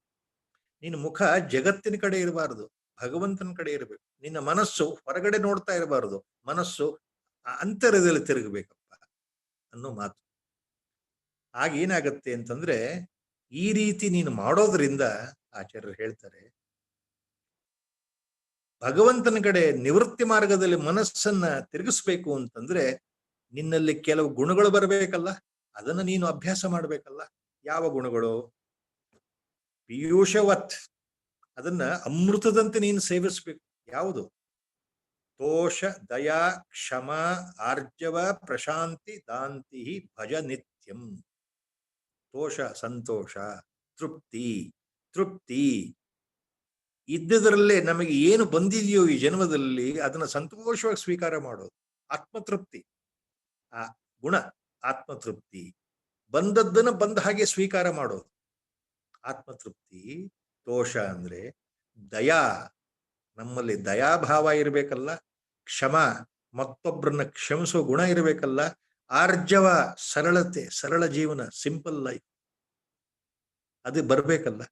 ನಿನ್ನ ಮುಖ ಜಗತ್ತಿನ ಕಡೆ ಇರಬಾರದು, ಭಗವಂತನ ಕಡೆ ಇರಬೇಕು. ನಿನ್ನ ಮನಸ್ಸು ಹೊರಗಡೆ ನೋಡ್ತಾ ಇರಬಾರದು, ಮನಸ್ಸು ಅಂತರದಲ್ಲಿ ತಿರುಗಬೇಕಪ್ಪ ಅನ್ನೋ ಮಾತು. ಆಗ ಏನಾಗತ್ತೆ ಅಂತಂದ್ರೆ, ಈ ರೀತಿ ನೀನು ಮಾಡೋದ್ರಿಂದ ಆಚಾರ್ಯರು ಹೇಳ್ತಾರೆ, ಭಗವಂತನ ಕಡೆ ನಿವೃತ್ತಿ ಮಾರ್ಗದಲ್ಲಿ ಮನಸ್ಸನ್ನ ತಿರುಗಿಸ್ಬೇಕು ಅಂತಂದ್ರೆ ನಿನ್ನಲ್ಲಿ ಕೆಲವು ಗುಣಗಳು ಬರಬೇಕಲ್ಲ, ಅದನ್ನ ನೀನು ಅಭ್ಯಾಸ ಮಾಡ್ಬೇಕಲ್ಲ. ಯಾವ ಗುಣಗಳು? ಪೀಯೂಷವತ್, ಅದನ್ನ ಅಮೃತದಂತೆ ನೀನು ಸೇವಿಸ್ಬೇಕು. ಯಾವುದು? ತೋಷ ದಯಾ ಕ್ಷಮ ಆರ್ಜವ ಪ್ರಶಾಂತಿ ದಾಂತಿ ಭಜ ನಿತ್ಯಂ. ತೋಷ ಸಂತೋಷ, ತೃಪ್ತಿ ಇದ್ದದರಲ್ಲೇ ನಮಗೆ ಏನು ಬಂದಿದೆಯೋ ಈ ಜನ್ಮದಲ್ಲಿ ಅದನ್ನ ಸಂತೋಷವಾಗಿ ಸ್ವೀಕಾರ ಮಾಡೋದು, ಆತ್ಮತೃಪ್ತಿ. ಆ ಗುಣ ಆತ್ಮತೃಪ್ತಿ. ಬಂದದ್ದನ್ನು ಬಂದ ಹಾಗೆ ಸ್ವೀಕಾರ ಮಾಡೋದು ಆತ್ಮತೃಪ್ತಿ. ತೋಷ ಅಂದ್ರೆ ದಯಾ, ನಮ್ಮಲ್ಲಿ ದಯಾಭಾವ ಇರಬೇಕಲ್ಲ. ಕ್ಷಮ, ಮತ್ತೊಬ್ಬರನ್ನ ಕ್ಷಮಿಸೋ ಗುಣ ಇರಬೇಕಲ್ಲ. ಆರ್ಜವ, ಸರಳತೆ, ಸರಳ ಜೀವನ, ಸಿಂಪಲ್ ಲೈಫ್, ಅದು ಬರಬೇಕಲ್ಲ.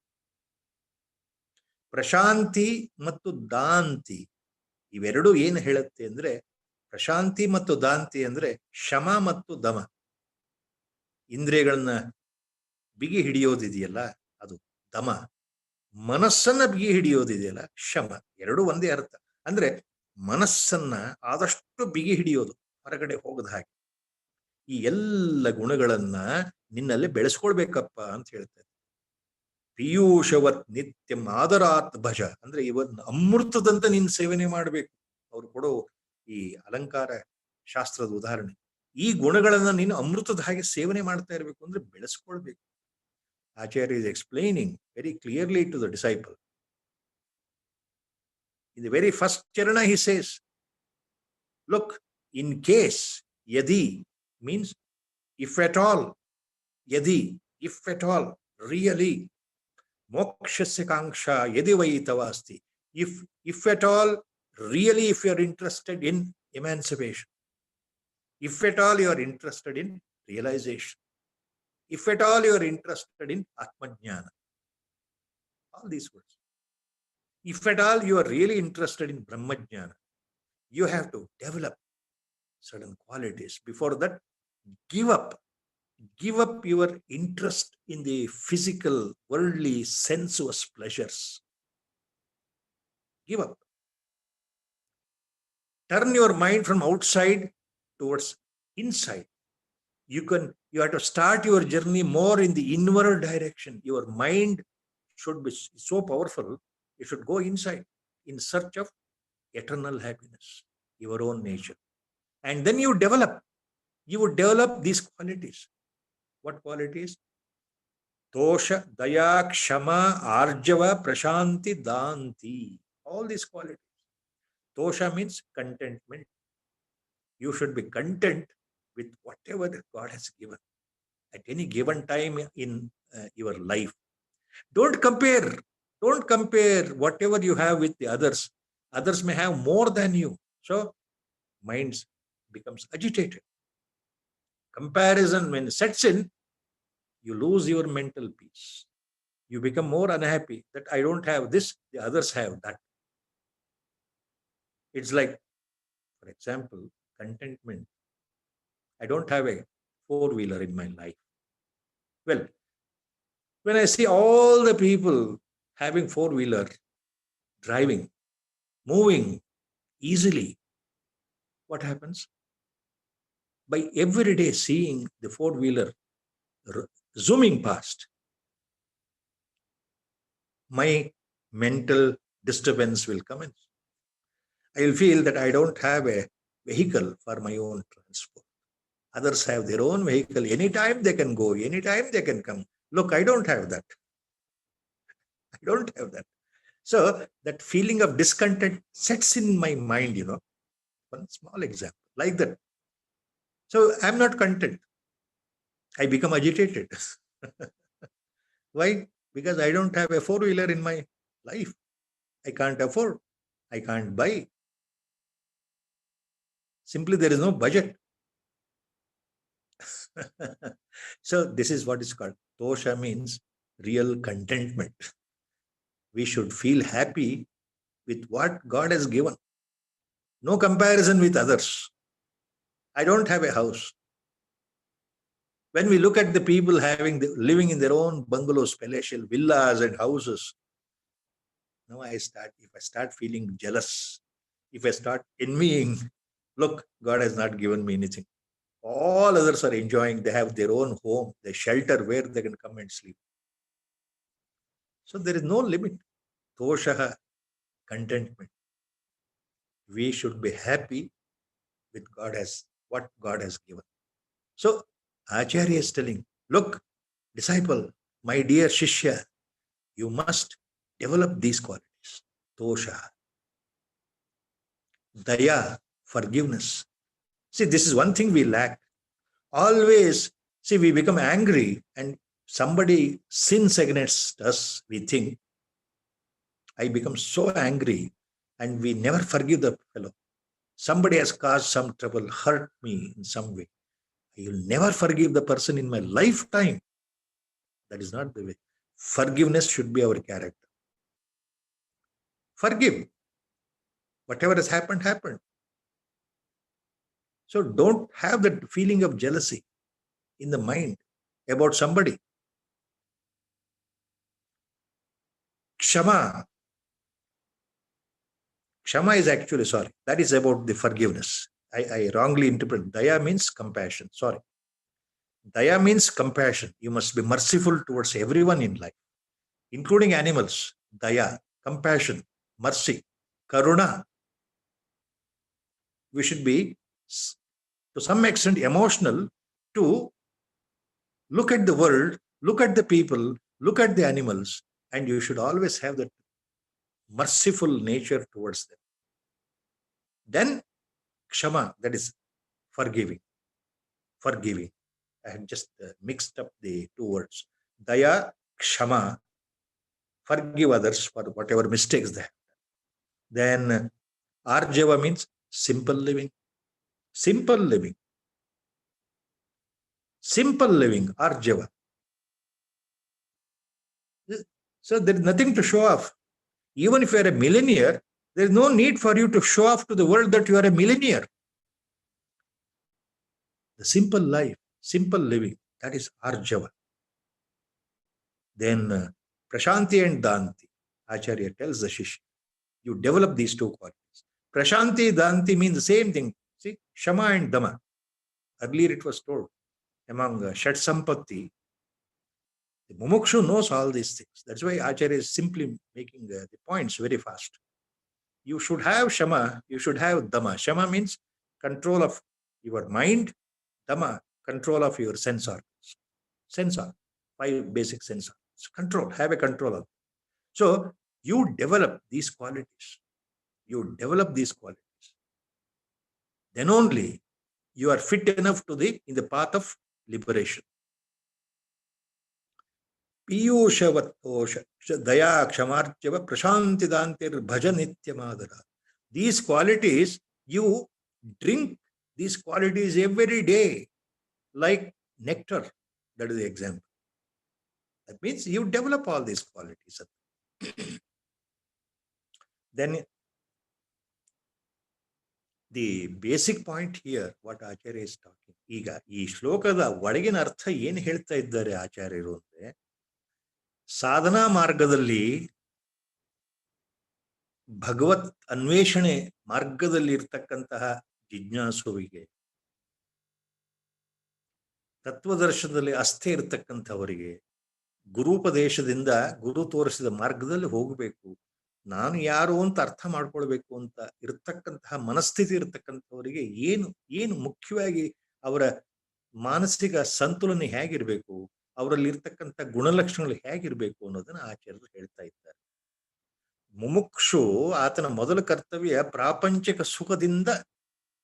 ಪ್ರಶಾಂತಿ ಮತ್ತು ದಾಂತಿ, ಇವೆರಡು ಏನು ಹೇಳುತ್ತೆ ಅಂದ್ರೆ, ಪ್ರಶಾಂತಿ ಮತ್ತು ದಾಂತಿ ಅಂದ್ರೆ ಶಮ ಮತ್ತು ದಮ. ಇಂದ್ರಿಯಗಳನ್ನ ಬಿಗಿ ಹಿಡಿಯೋದಿದೆಯಲ್ಲ ಅದು ದಮ. ಮನಸ್ಸನ್ನ ಬಿಗಿ ಹಿಡಿಯೋದಿದೆಯಲ್ಲ ಶಮ. ಎರಡು ಒಂದೇ ಅರ್ಥ. ಅಂದ್ರೆ ಮನಸ್ಸನ್ನ ಆದಷ್ಟು ಬಿಗಿ ಹಿಡಿಯೋದು, ಹೊರಗಡೆ ಹೋಗದ ಹಾಗೆ. ಈ ಎಲ್ಲ ಗುಣಗಳನ್ನ ನಿನ್ನಲ್ಲಿ ಬೆಳೆಸ್ಕೊಳ್ಬೇಕಪ್ಪ ಅಂತ ಹೇಳ್ತಾರೆ. ಪೀಯೂಷವತ್ ನಿತ್ಯಂ ಆದರಾತ್ ಭಜ ಅಂದ್ರೆ ಇವನ್ನ ಅಮೃತದಂತೆ ನೀನು ಸೇವನೆ ಮಾಡಬೇಕು. ಅವ್ರು ಕೊಡೋ ಈ ಅಲಂಕಾರ ಶಾಸ್ತ್ರದ ಉದಾಹರಣೆ. ಈ ಗುಣಗಳನ್ನ ನೀನು ಅಮೃತದ ಹಾಗೆ ಸೇವನೆ ಮಾಡ್ತಾ ಇರಬೇಕು ಅಂದ್ರೆ ಬೆಳೆಸ್ಕೊಳ್ಬೇಕು. Acharya is explaining very clearly to the disciple. In the very first charana he says, look, in case, yadi means if at all, yadi, if at all, really, mokshasya kanksha yadi vaitava asti. If at all, really, if you are interested in emancipation, if at all you are interested in realization, if at all you are interested in Atmajnana, all these words. If at all you are really interested in Brahmajnana, you have to develop certain qualities. Before that, give up your interest in the physical, worldly, sensuous pleasures. Give up. Turn your mind from outside towards inside. You have to start your journey more in the inward direction. Your mind should be so powerful, it should go inside in search of eternal happiness, your own nature. And then you would develop these qualities. What qualities? Tosha, daya, kshama, arjava, prashanti, danti. All these qualities. Tosha means contentment. You should be content with whatever God has given at any given time in your life. Don't compare whatever you have with the others. Others may have more than you. So mind becomes agitated. Comparison when sets in, you lose your mental peace. You become more unhappy that I don't have this, the others have that. It's like, for example, contentment. I don't have a four-wheeler in my life. Well, when I see all the people having four-wheeler, driving, moving easily, what happens? By every day seeing the four-wheeler zooming past, my mental disturbance will come in. I will feel that I don't have a vehicle for my own transport. Others have their own vehicle. Anytime they can go, anytime they can come. Look, I don't have that. I don't have that. So that feeling of discontent sets in my mind, one small example like that. So I'm not content. I become agitated. Why? Because I don't have a four-wheeler in my life. I can't afford. I can't buy. Simply, there is no budget. So this is what is called tosha, means real contentment. We should feel happy with what God has given. No comparison with others. I don't have a house. When we look at the people living in their own bungalows, palatial villas and houses, now if I start feeling jealous, if I start envying, look, God has not given me anything. All others are enjoying. They have their own home, their shelter where they can come and sleep. So there is no limit. Toshaha, contentment. We should be happy with what God has given. So Acharya is telling, look, disciple, my dear Shishya, you must develop these qualities. Tosha, daya, forgiveness. See, this is one thing we lack. Always, see, we become angry and somebody sins against us, we think, I become so angry, and we never forgive the fellow. Somebody has caused some trouble, hurt me in some way. I will never forgive the person in my lifetime. That is not the way. Forgiveness should be our character. Forgive. Whatever has happened, happened. So don't have that feeling of jealousy in the mind about somebody. Kshama. Kshama is actually, sorry, that is about the forgiveness. I wrongly interpret. Daya means compassion. Sorry. Daya means compassion. You must be merciful towards everyone in life, including animals. Daya, compassion, mercy, karuna. We should be, to some extent, emotional to look at the world, look at the people, look at the animals, and you should always have that merciful nature towards them. Then kshama, that is forgiving. Forgiving. I had just mixed up the two words. Daya, kshama, forgive others for whatever mistakes they have. Then arjava means simple living. Simple living. Simple living, arjava. So there is nothing to show off. Even if you are a millionaire, there is no need for you to show off to the world that you are a millionaire. The simple life, simple living, that is arjava. Then prashanti and danti, Acharya tells the Shishya, you develop these two qualities. Prashanti, danti mean the same thing. See, shama and dama. Earlier it was told among Shat Sampatti, the mumukshu knows all these things. That's why Acharya is simply making the points very fast. You should have shama, you should have dhamma. Shama means control of your mind, dhamma, control of your sense organs. Sensor, 5 basic sensors. Control, have a control of. So you develop these qualities. You develop these qualities. Then only you are fit enough in the path of liberation. Piyushavatosha, daya, kshamarjava, prashantidantir, bhaja nityamadara. These qualities, you drink these qualities every day, like nectar. That is the example. That means you develop all these qualities. Then the basic point here what Acharya is talking. ಈಗ ಈ ಶ್ಲೋಕದ ಒಳಗಿನ ಅರ್ಥ ಏನು ಹೇಳ್ತಾ ಇದ್ದಾರೆ ಆಚಾರ್ಯರು ಅಂದ್ರೆ, ಸಾಧನಾ ಮಾರ್ಗದಲ್ಲಿ ಭಗವತ್ ಅನ್ವೇಷಣೆ ಮಾರ್ಗದಲ್ಲಿ ಇರ್ತಕ್ಕಂತಹ ಜಿಜ್ಞಾಸುವಿಗೆ, ತತ್ವದರ್ಶನದಲ್ಲಿ ಅಸ್ಥೆ ಇರತಕ್ಕಂಥವರಿಗೆ ಗುರುಪದೇಶದಿಂದ ಗುರು ತೋರಿಸಿದ ಮಾರ್ಗದಲ್ಲಿ ಹೋಗಬೇಕು, ನಾನು ಯಾರು ಅಂತ ಅರ್ಥ ಮಾಡ್ಕೊಳ್ಬೇಕು ಅಂತ ಇರತಕ್ಕಂತಹ ಮನಸ್ಥಿತಿ ಇರತಕ್ಕಂಥವರಿಗೆ ಏನು ಮುಖ್ಯವಾಗಿ ಅವರ ಮಾನಸಿಕ ಸಂತುಲನ ಹೇಗಿರ್ಬೇಕು, ಅವರಲ್ಲಿ ಇರ್ತಕ್ಕಂಥ ಗುಣಲಕ್ಷಣಗಳು ಹೇಗಿರ್ಬೇಕು ಅನ್ನೋದನ್ನ ಆಚಾರ್ಯರು ಹೇಳ್ತಾ ಇದ್ದಾರೆ. ಮುಮುಕ್ಷು ಆತನ ಮೊದಲ ಕರ್ತವ್ಯ ಪ್ರಾಪಂಚಿಕ ಸುಖದಿಂದ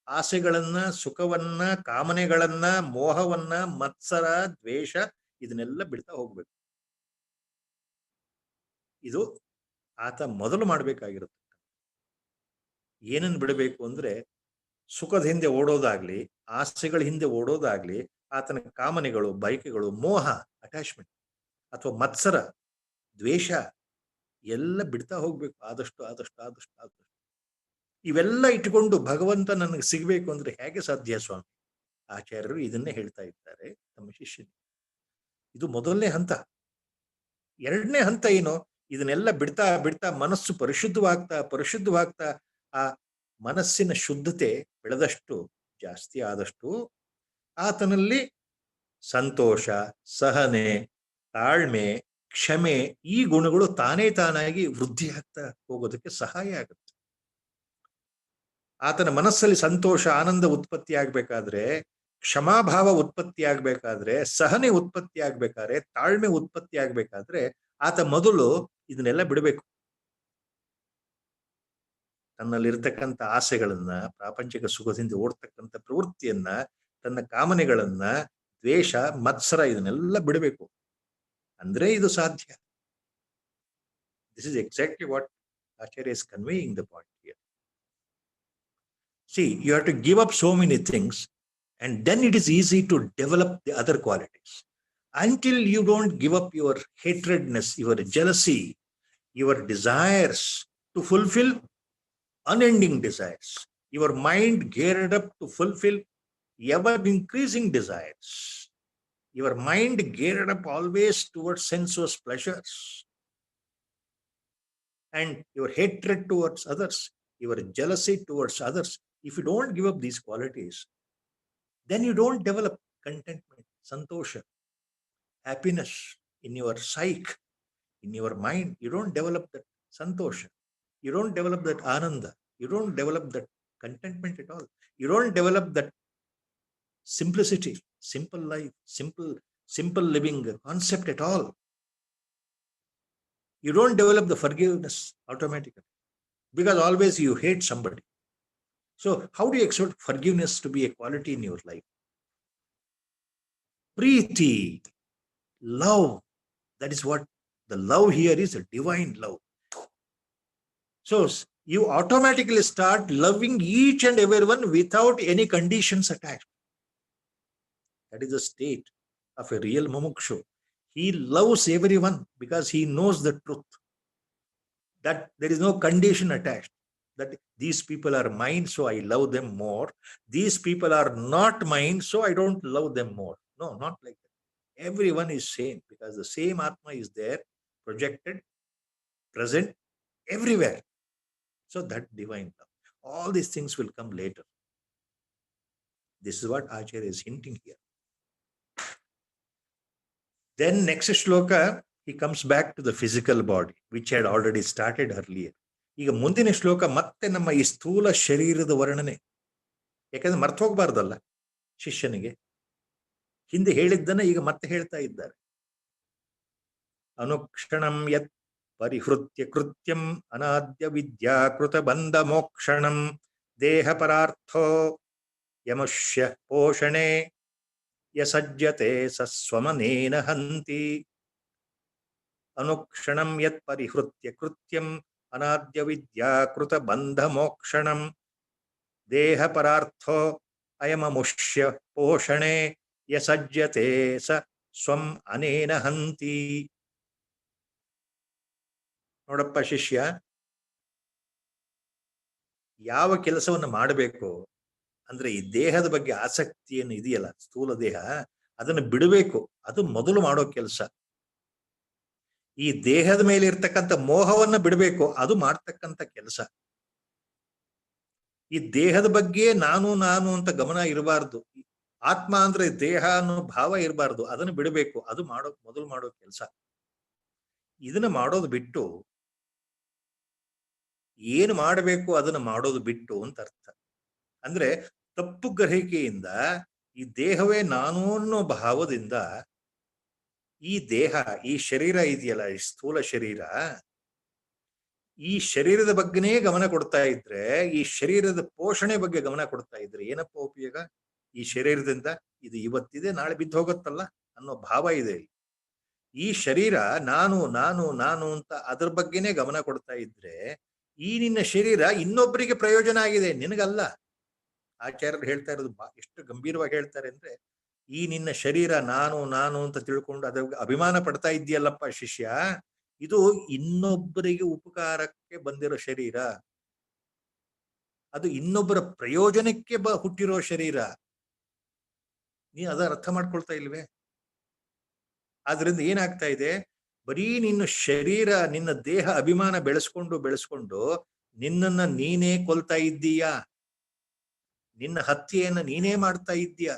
ಆಸೆಗಳನ್ನ, ಸುಖವನ್ನ, ಕಾಮನೆಗಳನ್ನ, ಮೋಹವನ್ನ, ಮತ್ಸರ, ದ್ವೇಷ ಇದನ್ನೆಲ್ಲ ಬಿಡ್ತಾ ಹೋಗ್ಬೇಕು. ಇದು ಆತ ಮೊದಲು ಮಾಡಬೇಕಾಗಿರುತ್ತೆ. ಏನನ್ನು ಬಿಡಬೇಕು ಅಂದ್ರೆ, ಸುಖದ ಹಿಂದೆ ಓಡೋದಾಗ್ಲಿ, ಆಸೆಗಳ ಹಿಂದೆ ಓಡೋದಾಗ್ಲಿ, ಆತನ ಕಾಮನೆಗಳು, ಬಯಕೆಗಳು, ಮೋಹ, ಅಟ್ಯಾಚ್ಮೆಂಟ್ ಅಥವಾ ಮತ್ಸರ, ದ್ವೇಷ ಎಲ್ಲ ಬಿಡ್ತಾ ಹೋಗ್ಬೇಕು. ಆದಷ್ಟು ಆದಷ್ಟು ಆದಷ್ಟು ಆದಷ್ಟು ಇವೆಲ್ಲ ಇಟ್ಕೊಂಡು ಭಗವಂತ ನನಗೆ ಸಿಗ್ಬೇಕು ಅಂದ್ರೆ ಹೇಗೆ ಸಾಧ್ಯ ಸ್ವಾಮಿ? ಆಚಾರ್ಯರು ಇದನ್ನೇ ಹೇಳ್ತಾ ಇದ್ದಾರೆ ತಮ್ಮ ಶಿಷ್ಯನಿಗೆ. ಇದು ಮೊದಲನೇ ಹಂತ. ಎರಡನೇ ಹಂತ ಏನು? ಇದನ್ನೆಲ್ಲ ಬಿಡ್ತಾ ಬಿಡ್ತಾ ಮನಸ್ಸು ಪರಿಶುದ್ಧವಾಗ್ತಾ ಆ ಮನಸ್ಸಿನ ಶುದ್ಧತೆ ಬೆಳೆದಷ್ಟು, ಜಾಸ್ತಿ ಆದಷ್ಟು ಆತನಲ್ಲಿ ಸಂತೋಷ, ಸಹನೆ, ತಾಳ್ಮೆ, ಕ್ಷಮೆ ಈ ಗುಣಗಳು ತಾನಾಗಿ ವೃದ್ಧಿ ಆಗ್ತಾ ಹೋಗೋದಕ್ಕೆ ಸಹಾಯ ಆಗುತ್ತೆ. ಆತನ ಮನಸ್ಸಲ್ಲಿ ಸಂತೋಷ, ಆನಂದ ಉತ್ಪತ್ತಿ ಆಗ್ಬೇಕಾದ್ರೆ, ಕ್ಷಮಾಭಾವ ಉತ್ಪತ್ತಿ ಆಗ್ಬೇಕಾದ್ರೆ, ಸಹನೆ ಉತ್ಪತ್ತಿ ಆಗ್ಬೇಕಾದ್ರೆ, ತಾಳ್ಮೆ ಉತ್ಪತ್ತಿ ಆಗ್ಬೇಕಾದ್ರೆ ಆತ ಮೊದಲು ಇದನ್ನೆಲ್ಲ ಬಿಡಬೇಕು. ತನ್ನಲ್ಲಿರ್ತಕ್ಕಂಥ ಆಸೆಗಳನ್ನ, ಪ್ರಾಪಂಚಿಕ ಸುಖದಿಂದ ಓಡ್ತಕ್ಕಂಥ ಪ್ರವೃತ್ತಿಯನ್ನ, ತನ್ನ ಕಾಮನೆಗಳನ್ನ, ದ್ವೇಷ, ಮತ್ಸರ ಇದನ್ನೆಲ್ಲ ಬಿಡಬೇಕು. ಅಂದ್ರೆ ಇದು ಸಾಧ್ಯ. This is exactly what Acharya is conveying the point here. See, you have to give up so many things, and then it is easy to develop the other qualities. Until you don't give up your hatredness, your jealousy, your desires to fulfill unending desires, your mind geared up to fulfill ever increasing desires, your mind geared up always towards sensuous pleasures, and your hatred towards others, your jealousy towards others. If you don't give up these qualities, then you don't develop contentment, santosha, happiness in your psyche, in your mind. You don't develop that santosha. You don't develop that ananda. You don't develop that contentment at all. You don't develop that simplicity, simple life, simple living concept at all. You don't develop the forgiveness automatically, because always you hate somebody. So how do you expect forgiveness to be a quality in your life? Preeti, love, that is what the love here is, a divine love. So you automatically start loving each and everyone without any conditions attached. That is the state of a real mumukshu. He loves everyone because he knows the truth, that there is no condition attached, that these people are mine, so I love them more. These people are not mine, so I don't love them more. No, not like that. Everyone is same, because the same Atma is there, projected, present, everywhere. So that divine love. All these things will come later. This is what Acharya is hinting here. Then next shloka, he comes back to the physical body, which had already started earlier. ಈಗ ಮುಂದಿನ ಶ್ಲೋಕ ಮತ್ತೆ ನಮ್ಮ ಈ ಸ್ಥೂಲ ಶರೀರದ ವರ್ಣನೆ. ಯಾಕಂದ್ರೆ ಮರ್ತು ಹೋಗ್ಬಾರ್ದಲ್ಲ ಶಿಷ್ಯನಿಗೆ. ಹಿಂದೆ ಹೇಳಿದ್ದನ್ನ ಈಗ ಮತ್ತೆ ಹೇಳ್ತಾ ಇದ್ದಾರೆ. ಅನುಕ್ಷಣಂ ಯತ್ ಪರಿಹೃತ್ಯ ಕೃತ್ಯಂ ಅನಾದ್ಯ ವಿದ್ಯಾಕೃತ ಬಂಧ ಮೋಕ್ಷಣಂ ದೇಹ ಪರಾರ್ಥೋ ಯಮುಷ್ಯ ಪೋಷಣೆ ಯಸಜ್ಜತೆ ಸಸ್ವಮನೇನ ಹಂತಿ. ಅನುಕ್ಷಣಂ ಯತ್ ಪರಿಹೃತ್ಯ ಕೃತ್ಯಂ ಅನಾದ್ಯ ವಿದ್ಯಾಕೃತ ಬಂಧ ಮೋಕ್ಷಣಂ ದೇಹ ಪರಾರ್ಥೋ ಅಯಮಮುಷ್ಯ ಪೋಷಣೆ ಯಸಜ್ಜತೆ ಸ ಸ್ವಂ ಅನೇನ ಹಂತಿ. ನೋಡಪ್ಪ ಶಿಷ್ಯ, ಯಾವ ಕೆಲಸವನ್ನು ಮಾಡಬೇಕು ಅಂದ್ರೆ ಈ ದೇಹದ ಬಗ್ಗೆ ಆಸಕ್ತಿಯನ್ನು ಇದೆಯಲ್ಲ, ಸ್ಥೂಲ ದೇಹ, ಅದನ್ನು ಬಿಡಬೇಕು. ಅದು ಮೊದಲು ಮಾಡೋ ಕೆಲಸ. ಈ ದೇಹದ ಮೇಲೆ ಇರ್ತಕ್ಕಂಥ ಮೋಹವನ್ನ ಬಿಡಬೇಕು, ಅದು ಮಾಡ್ತಕ್ಕಂಥ ಕೆಲಸ. ಈ ದೇಹದ ಬಗ್ಗೆ ನಾನು ನಾನು ಅಂತ ಗಮನ ಇರಬಾರ್ದು. ಆತ್ಮ ಅಂದ್ರೆ ದೇಹ ಅನ್ನೋ ಭಾವ ಇರಬಾರ್ದು, ಅದನ್ನು ಬಿಡಬೇಕು, ಅದು ಮೊದಲು ಮಾಡೋ ಕೆಲಸ. ಇದನ್ನ ಮಾಡೋದು ಬಿಟ್ಟು ಏನು ಮಾಡಬೇಕು ಅದನ್ನು ಮಾಡೋದು ಬಿಟ್ಟು ಅಂತ ಅರ್ಥ. ಅಂದ್ರೆ ತಪ್ಪು ಗ್ರಹಿಕೆಯಿಂದ ಈ ದೇಹವೇ ನಾನು ಅನ್ನೋ ಭಾವದಿಂದ ಈ ದೇಹ, ಈ ಶರೀರ ಇದೆಯಲ್ಲ, ಈ ಸ್ಥೂಲ ಶರೀರ, ಈ ಶರೀರದ ಬಗ್ಗೆನೇ ಗಮನ ಕೊಡ್ತಾ ಇದ್ರೆ, ಈ ಶರೀರದ ಪೋಷಣೆ ಬಗ್ಗೆ ಗಮನ ಕೊಡ್ತಾ ಇದ್ರೆ ಏನಪ್ಪ ಉಪಯೋಗ? ಈ ಶರೀರದಿಂದ ಇದು ಇವತ್ತಿದೆ ನಾಳೆ ಬಿದ್ದು ಹೋಗುತ್ತಲ್ಲ ಅನ್ನೋ ಭಾವ ಇದೆ. ಈ ಶರೀರ ನಾನು ನಾನು ನಾನು ಅಂತ ಅದ್ರ ಬಗ್ಗೆನೇ ಗಮನ ಕೊಡ್ತಾ ಇದ್ರೆ ಈ ನಿನ್ನ ಶರೀರ ಇನ್ನೊಬ್ಬರಿಗೆ ಪ್ರಯೋಜನ ಆಗಿದೆ, ನಿನಗಲ್ಲ. ಆಚಾರ್ಯರು ಹೇಳ್ತಾ ಇರೋದು ಎಷ್ಟು ಗಂಭೀರವಾಗಿ ಹೇಳ್ತಾರೆ ಅಂದ್ರೆ, ಈ ನಿನ್ನ ಶರೀರ ನಾನು ನಾನು ಅಂತ ತಿಳ್ಕೊಂಡು ಅದ್ರ ಅಭಿಮಾನ ಪಡ್ತಾ ಇದೆಯಲ್ಲಪ್ಪ ಶಿಷ್ಯ, ಇದು ಇನ್ನೊಬ್ಬರಿಗೆ ಉಪಕಾರಕ್ಕೆ ಬಂದಿರೋ ಶರೀರ, ಅದು ಇನ್ನೊಬ್ಬರ ಪ್ರಯೋಜನಕ್ಕೆ ಹುಟ್ಟಿರೋ ಶರೀರ. ನೀ ಅದ ಅರ್ಥ ಮಾಡ್ಕೊಳ್ತಾ ಇಲ್ವೇ? ಆದ್ರಿಂದ ಏನಾಗ್ತಾ ಇದೆ, ಬರೀ ನಿನ್ನ ಶರೀರ, ನಿನ್ನ ದೇಹ ಅಭಿಮಾನ ಬೆಳೆಸ್ಕೊಂಡು ನಿನ್ನನ್ನ ನೀನೇ ಕೊಲ್ತಾ ಇದ್ದೀಯಾ, ನಿನ್ನ ಹತ್ಯೆಯನ್ನ ನೀನೇ ಮಾಡ್ತಾ ಇದ್ದೀಯ.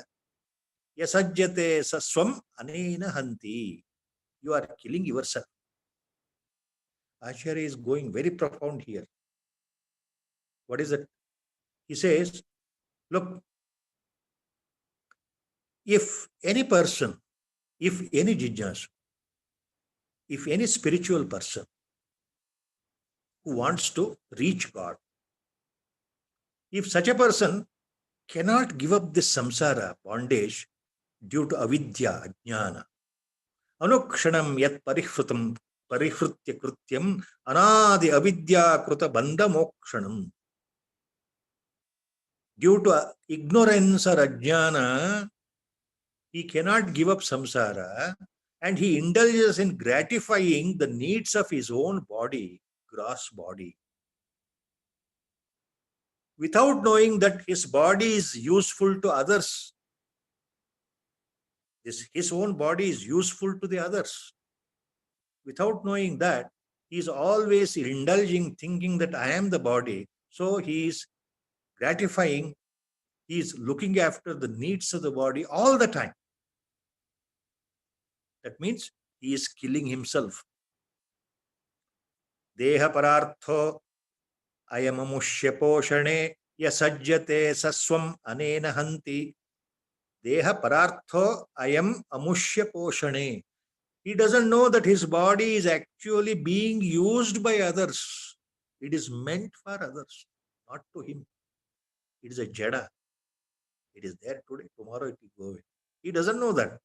ಯಸಜ್ಜತೆ ಸ್ವಂ ಅನೇನ ಹಂತಿ, you are killing yourself. Acharya is going very profound here. What is it? He says, look, if any person, if any jijnasu, if any spiritual person who wants to reach God, if such a person cannot give up this samsara bondage due to avidya, ajnana, anukshanam yat parihritya krutyam anadi avidya kruta bandha mokshanam. Due to ignorance or ajnana, he cannot give up samsara and he indulges in gratifying the needs of his own body, gross body, without knowing that his body is useful to others. His own body is useful to the others. Without knowing that, he is always indulging, thinking that I am the body. So he is gratifying, he is looking after the needs of the body all the time. That means he is killing himself. Deha parartho ayamamushya poshane yasajjate saswam anena hanti. Deha parartho ayam amushya poshane. He doesn't know that his body is actually being used by others. It is meant for others, not to him. It is a jada. It is there today, tomorrow it will go away. He doesn't know that.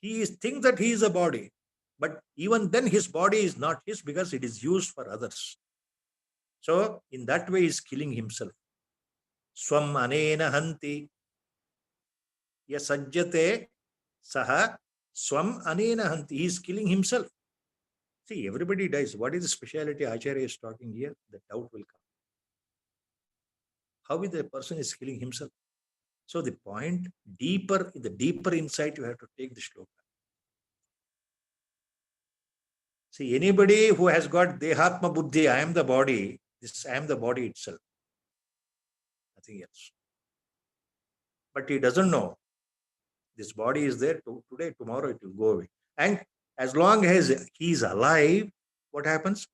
He thinks that he is a body, but even then his body is not his because it is used for others. So in that way he is killing himself. Swam anena hanti yasajjate saha swam anena hanti. He is killing himself. See, everybody dies. What is the speciality Acharya is talking here? The doubt will come. How is the person is killing himself? So the point, the deeper insight, you have to take the shloka. See, anybody who has got dehatma buddhi, I am the body, I am the body itself, nothing else. But he doesn't know this body is there today, tomorrow it will go away. And as long as he is alive, what happens?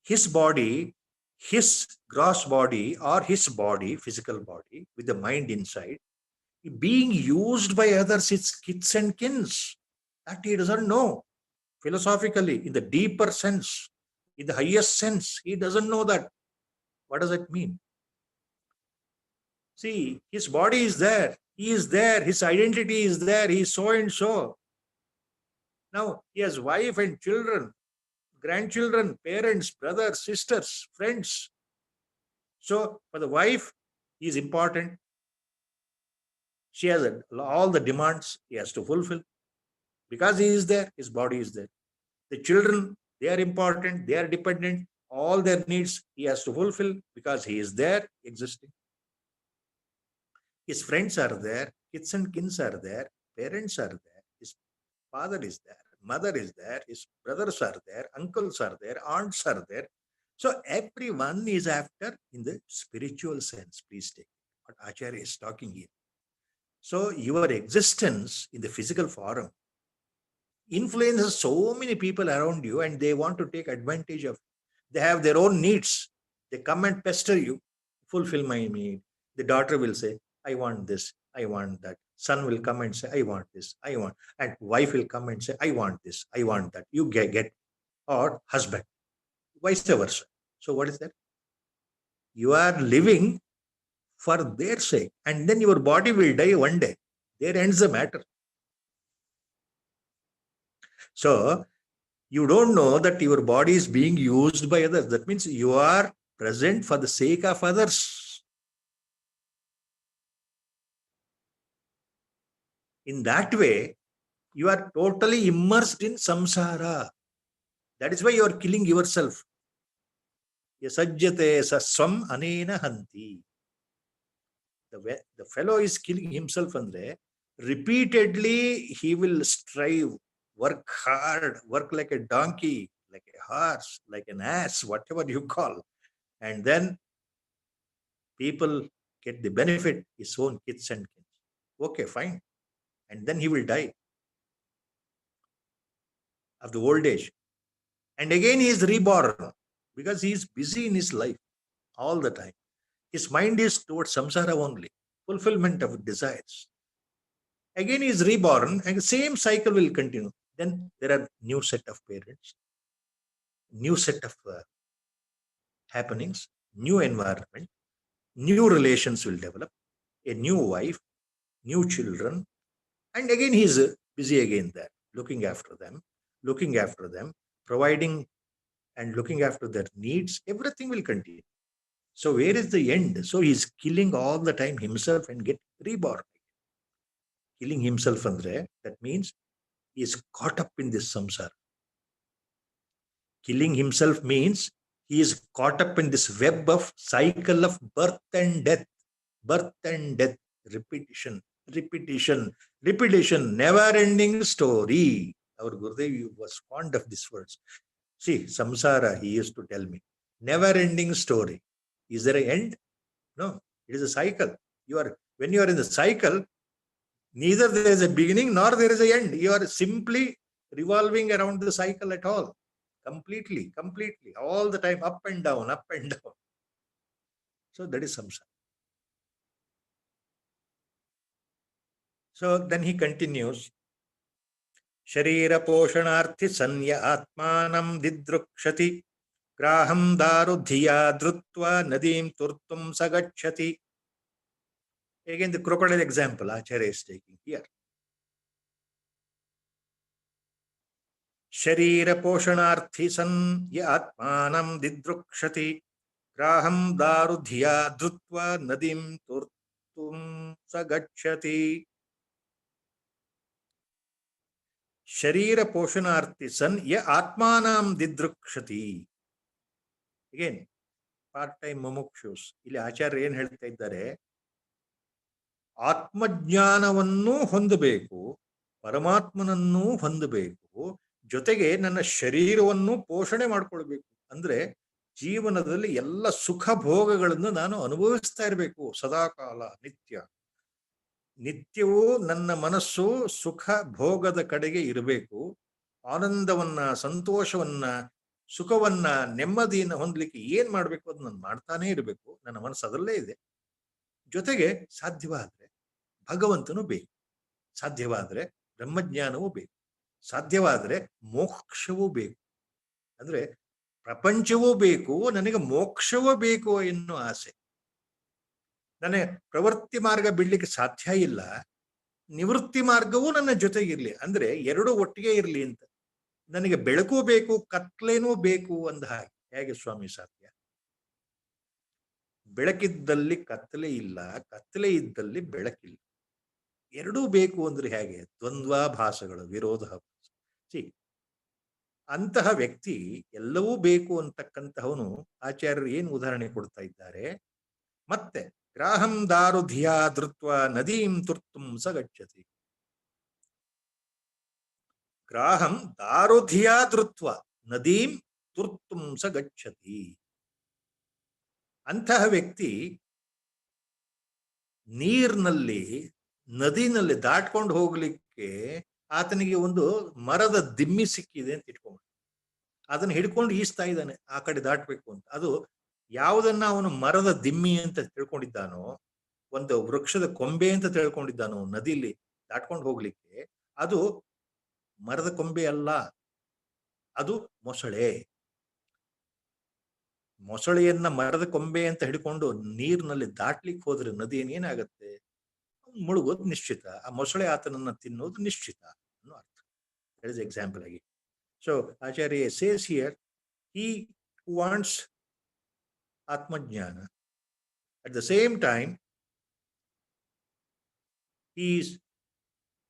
His body, his gross body, or his body, physical body, with the mind inside, being used by others, its kith and kins, that he doesn't know. Philosophically, in the deeper sense, in the highest sense, he doesn't know that. What does that mean? See, his body is there, he is there, his identity is there, he is so and so. Now, he has wife and children, grandchildren, parents, brothers, sisters, friends. So, for the wife, he is important. She has all the demands he has to fulfill. Because he is there, his body is there. The children, they are important, they are dependent. All their needs he has to fulfill because he is there existing. His friends are there, kids and kins are there, parents are there, his father is there, mother is there, his brothers are there, uncles are there, aunts are there. So everyone is after in the spiritual sense. Please take what Acharya is talking here. So your existence in the physical form influences so many people around you, and they want to take advantage of. They have their own needs. They come and pester you, fulfill my need. The daughter will say, I want this, I want that. Son will come and say, I want this, I want. And wife will come and say, I want this, I want that. You get. Or husband, vice versa. So what is that? You are living for their sake, and then your body will die one day. There ends the matter. So you don't know that your body is being used by others. That means you are present for the sake of others. In that way, you are totally immersed in samsara. That is why you are killing yourself. Yasajjate saswam anena hanti. The fellow is killing himself andre. Repeatedly, he will strive, work hard, work like a donkey, like a horse, like an ass, whatever you call. And then people get the benefit, his own kids and kids. Okay, fine. And then he will die of the old age. And again he is reborn because he is busy in his life all the time. His mind is towards samsara only, fulfillment of desires. Again he is reborn and the same cycle will continue. Then there are new set of parents, new set of happenings, new environment, new relations will develop, a new wife, new children, and again he is busy again there, looking after them, providing and looking after their needs. Everything will continue. So where is the end? So he is killing all the time himself and get reborn. Killing himself andre, that means he is caught up in this samsara. Killing himself means he is caught up in this web of cycle of birth and death, repetition, never ending story. Our Gurudev was fond of these words. See, samsara, he used to tell me, never ending story. Is there an end? No, it is a cycle. When you are in the cycle, neither there is a beginning nor there is an end. You are simply revolving around the cycle at all. Completely, all the time, up and down. So that is samsara. So then he continues, Sharira poshanarthi sanya atmanam didrukshati graham darudhiya drutva nadim turtum sagachati. Again, the crocodile example Acharya is taking here. Sharira poshanarthi sanya atmanam didrukshati graham darudhiya drutva nadim turtum sagachati. ಶರೀರ ಪೋಷಣಾರ್ಥಿ ಸನ್ ಯ ಆತ್ಮಾನಾಂ ದಿದೃಕ್ಷತಿ. Again part time ಮುಮುಕ್ಷುಸ್, ಇಲ್ಲಿ ಆಚಾರ್ಯ ಏನ್ ಹೇಳ್ತಾ ಇದ್ದಾರೆ, ಆತ್ಮಜ್ಞಾನವನ್ನೂ ಹೊಂದಬೇಕು, ಪರಮಾತ್ಮನನ್ನೂ ಹೊಂದಬೇಕು, ಜೊತೆಗೆ ನನ್ನ ಶರೀರವನ್ನು ಪೋಷಣೆ ಮಾಡ್ಕೊಳ್ಬೇಕು. ಅಂದ್ರೆ ಜೀವನದಲ್ಲಿ ಎಲ್ಲ ಸುಖ ಭೋಗಗಳನ್ನು ನಾನು ಅನುಭವಿಸ್ತಾ ಇರಬೇಕು ಸದಾಕಾಲ, ನಿತ್ಯವೂ ನನ್ನ ಮನಸ್ಸು ಸುಖ ಭೋಗದ ಕಡೆಗೆ ಇರಬೇಕು. ಆನಂದವನ್ನ, ಸಂತೋಷವನ್ನ, ಸುಖವನ್ನ, ನೆಮ್ಮದಿಯನ್ನು ಹೊಂದಲಿಕ್ಕೆ ಏನ್ ಮಾಡ್ಬೇಕು ಅದು ನಾನು ಮಾಡ್ತಾನೆ ಇರಬೇಕು. ನನ್ನ ಮನಸ್ಸು ಅದರಲ್ಲೇ ಇದೆ. ಜೊತೆಗೆ ಸಾಧ್ಯವಾದ್ರೆ ಭಗವಂತನೂ ಬೇಕು, ಸಾಧ್ಯವಾದ್ರೆ ಬ್ರಹ್ಮಜ್ಞಾನವೂ ಬೇಕು, ಸಾಧ್ಯವಾದ್ರೆ ಮೋಕ್ಷವೂ ಬೇಕು. ಅಂದ್ರೆ ಪ್ರಪಂಚವೂ ಬೇಕು, ನನಗೆ ಮೋಕ್ಷವೂ ಬೇಕು ಎನ್ನುವ ಆಸೆ. ನನಗೆ ಪ್ರವೃತ್ತಿ ಮಾರ್ಗ ಬಿಡ್ಲಿಕ್ಕೆ ಸಾಧ್ಯ ಇಲ್ಲ, ನಿವೃತ್ತಿ ಮಾರ್ಗವೂ ನನ್ನ ಜೊತೆಗಿರ್ಲಿ, ಅಂದ್ರೆ ಎರಡು ಒಟ್ಟಿಗೆ ಇರ್ಲಿ ಅಂತ. ನನಗೆ ಬೆಳಕು ಬೇಕು, ಕತ್ಲೇನೂ ಬೇಕು ಅಂದ ಹಾಗೆ. ಹೇಗೆ ಸ್ವಾಮಿ ಸಾಧ್ಯ? ಬೆಳಕಿದ್ದಲ್ಲಿ ಕತ್ತಲೆ ಇಲ್ಲ, ಕತ್ತಲೆ ಇದ್ದಲ್ಲಿ ಬೆಳಕಿಲ್ಲ. ಎರಡೂ ಬೇಕು ಅಂದ್ರೆ ಹೇಗೆ? ದ್ವಂದ್ವಾಭಾಸಗಳು, ವಿರೋಧಾಭಾಸ. ಅಂತಹ ವ್ಯಕ್ತಿ ಎಲ್ಲವೂ ಬೇಕು ಅಂತಕ್ಕಂತಹವನು ಆಚಾರ್ಯರು ಏನು ಉದಾಹರಣೆ ಕೊಡ್ತಾ ಇದ್ದಾರೆ. ಮತ್ತೆ ಗ್ರಾಹಂ ದಾರುಧಿಯಾ ಧೃತ್ವ ನದೀಂ ತುರ್ತುಂ ಸ ಗಚ್ಚತಿ. ಗ್ರಾಹಂ ದಾರುಧಿಯಾ ಧೃತ್ವ ನದೀಂ ತುರ್ತುಂ ಸ ಗಚ್ಚತಿ. ಅಂತಹ ವ್ಯಕ್ತಿ ನೀರಿನಲ್ಲಿ ನದಿನಲ್ಲಿ ದಾಟ್ಕೊಂಡು ಹೋಗ್ಲಿಕ್ಕೆ ಆತನಿಗೆ ಒಂದು ಮರದ ದಿಮ್ಮಿ ಸಿಕ್ಕಿದೆ ಅಂತ ಇಟ್ಕೊಂಡು ಅದನ್ನ ಹಿಡ್ಕೊಂಡು ಈಸ್ತಾ ಇದ್ದಾನೆ ಆ ಕಡೆ ದಾಟ್ಬೇಕು ಅಂತ. ಅದು ಯಾವುದನ್ನ ಅವನು ಮರದ ದಿಮ್ಮಿ ಅಂತ ತಿಳ್ಕೊಂಡಿದ್ದಾನೋ, ಒಂದು ವೃಕ್ಷದ ಕೊಂಬೆ ಅಂತ ತಿಳ್ಕೊಂಡಿದ್ದಾನೋ ನದಿಲಿ ದಾಟ್ಕೊಂಡು ಹೋಗ್ಲಿಕ್ಕೆ, ಅದು ಮರದ ಕೊಂಬೆ ಅಲ್ಲ, ಅದು ಮೊಸಳೆ. ಮೊಸಳೆಯನ್ನ ಮರದ ಕೊಂಬೆ ಅಂತ ಹಿಡ್ಕೊಂಡು ನೀರಿನಲ್ಲಿ ದಾಟ್ಲಿಕ್ಕೆ ಹೋದ್ರೆ ನದಿ ಏನಾಗತ್ತೆ, ಮುಳುಗೋದು ನಿಶ್ಚಿತ. ಆ ಮೊಸಳೆ ಆತನನ್ನ ತಿನ್ನೋದು ನಿಶ್ಚಿತ ಅನ್ನೋ ಅರ್ಥ. ದಟ್ ಇಸ್ ಎಕ್ಸಾಂಪಲ್ ಆಗಿ. So Acharya says here, he who wants atmajnana, at the same time he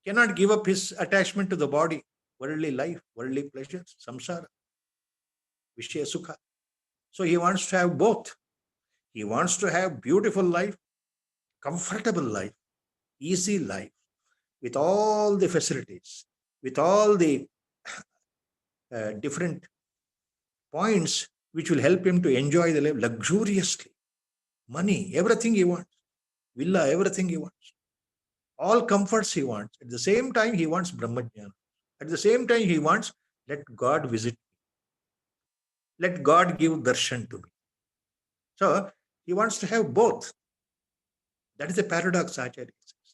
cannot give up his attachment to the body, worldly life, worldly pleasures, samsara, vishaya sukha. So he wants to have both. He wants to have beautiful life, comfortable life, easy life, with all the facilities, with all the different points which will help him to enjoy the life luxuriously. Money, everything he wants. Villa, everything he wants. All comforts he wants. At the same time, he wants Brahmajnana. At the same time, he wants, let God visit me. Let God give darshan to me. So, he wants to have both. That is a paradox, Acharya says.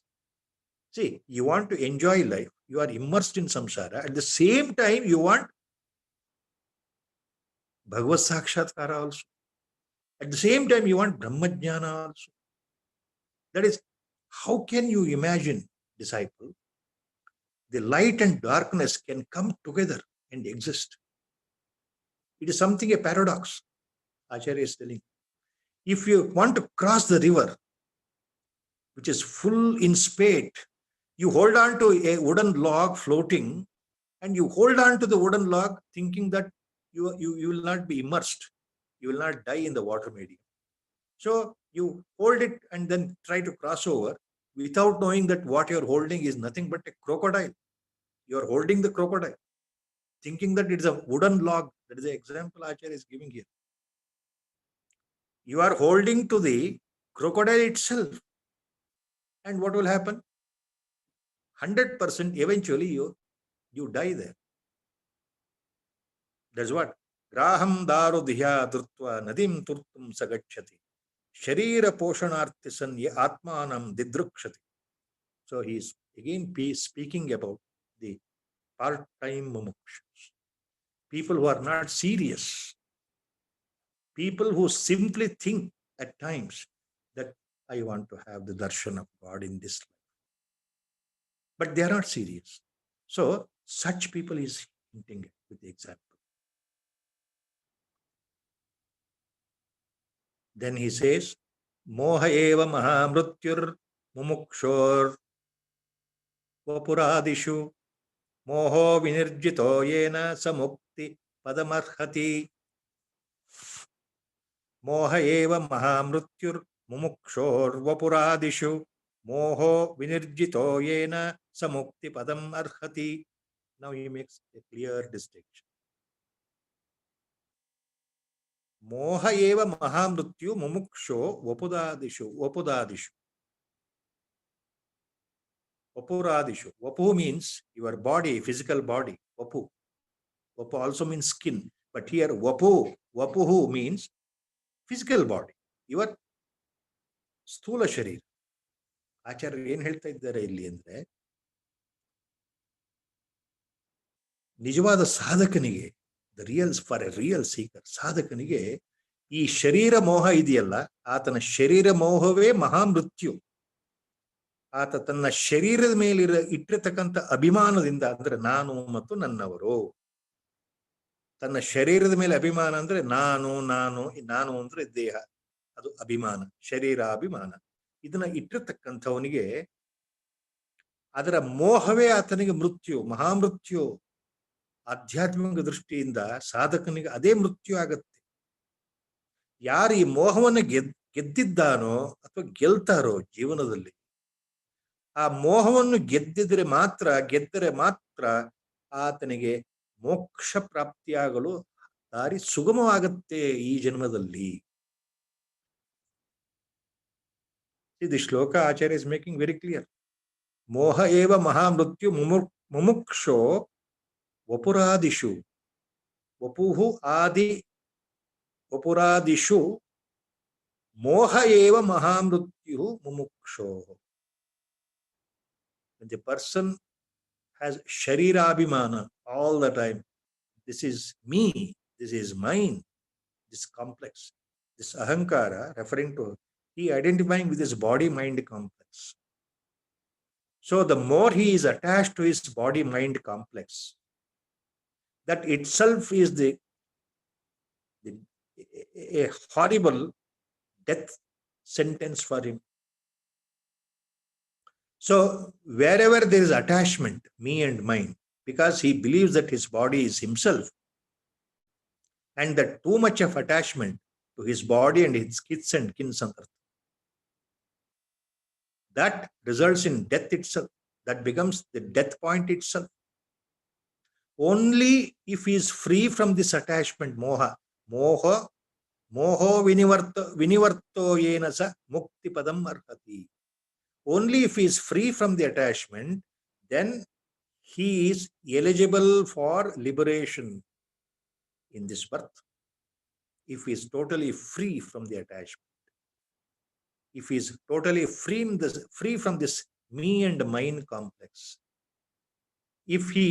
See, you want to enjoy life. You are immersed in samsara. At the same time, you want Bhagavad Sakshatkara also. At the same time, you want Brahmajnana also. That is, how can you imagine, disciple, the light and darkness can come together and exist? It is something, a paradox, Acharya is telling. If you want to cross the river, which is full in spate, you hold on to a wooden log floating, and you hold on to the wooden log thinking that you will not be immersed. You will not die in the water medium. So you hold it and then try to cross over without knowing that what you're holding is nothing but a crocodile. You're holding the crocodile, thinking that it's a wooden log. That is the example Acharya is giving here. You are holding to the crocodile itself. And what will happen? 100% eventually you die there. That's what? Graham darudhya drutva nadim turtum sagachati. Sharira poshanarthi sanye atmanam didrukshati. So he is again speaking about the part-time mumukshus. People who are not serious. People who simply think at times that I want to have the darshan of God in this life. But they are not serious. So such people is hinting with the example. Then he says, Moha eva mahamrutyur mumukshor vapuradishu moho vinirjito yena samukti padamarhati. Moha eva mahamrutyur mumukshor vapuradishu moho vinirjito yena samukti padam arhati. Now he makes a clear distinction. Moha eva mahamrutyu mumuksho vapudadishu. Vapuradishu. Vapu means your body, physical body. Vapu. Vapu also means skin. But here Vapuhu means physical body. Your sthula sharir. ಆಚಾರ್ಯರು ಏನ್ ಹೇಳ್ತಾ ಇದ್ದಾರೆ ಇಲ್ಲಿ ಅಂದ್ರೆ, ನಿಜವಾದ ಸಾಧಕನಿಗೆ, for A real speaker, ಸಾಧಕನಿಗೆ ಈ ಶರೀರ ಮೋಹ ಇದೆಯಲ್ಲ, ಆತನ ಶರೀರ ಮೋಹವೇ ಮಹಾಮೃತ್ಯು. ಆತ ತನ್ನ ಶರೀರದ ಮೇಲೆ ಇಟ್ಟಿರತಕ್ಕಂಥ ಅಭಿಮಾನದಿಂದ, ಅಂದ್ರೆ ನಾನು ಮತ್ತು ನನ್ನವರು, ತನ್ನ ಶರೀರದ ಮೇಲೆ ಅಭಿಮಾನ ಅಂದ್ರೆ ನಾನು ಅಂದ್ರೆ ದೇಹ, ಅದು ಅಭಿಮಾನ, ಶರೀರಾಭಿಮಾನ. ಇದನ್ನ ಆಧ್ಯಾತ್ಮಿಕ ದೃಷ್ಟಿಯಿಂದ ಸಾಧಕನಿಗೆ ಅದೇ ಮೃತ್ಯು ಆಗತ್ತೆ. ಯಾರು ಈ ಮೋಹವನ್ನು ಗೆದ್ದಿದ್ದಾನೋ ಅಥವಾ ಗೆಲ್ತಾರೋ ಜೀವನದಲ್ಲಿ, ಆ ಮೋಹವನ್ನು ಗೆದ್ದರೆ ಮಾತ್ರ ಆತನಿಗೆ ಮೋಕ್ಷ ಪ್ರಾಪ್ತಿಯಾಗಲು ದಾರಿ ಸುಗಮವಾಗುತ್ತೆ ಈ ಜನ್ಮದಲ್ಲಿ. ದಿ ಶ್ಲೋಕ Acharya is making very clear. ಮೋಹ ಏವ ಮಹಾಮೃತ್ಯು ಮುಮುಕ್ಷೋ ವಪುರಾದಿಷು ವಪುರಾದಿಷು ಮೋಹ ಏವ ಮಹಾಮೃತ್ಯು ಮುಮುಕ್ಷೋ. The person has sharirabhimana all the time. This is me, this is mine, this complex, this ahankara, referring to he identifying with his body mind complex. So the more he is attached to his body mind complex, that itself is a horrible death sentence for him. So wherever there is attachment, me and mine, because he believes that his body is himself, and that too much of attachment to his body and his kith and kin santartha, that results in death itself. That becomes the death point itself. Only if he is free from this attachment, moho vinivarto yena sa mukti padam arhati. Only if he is free from the attachment, then he is eligible for liberation in this birth. If he is totally free from the attachment, if he is totally free from this me and mine complex, if he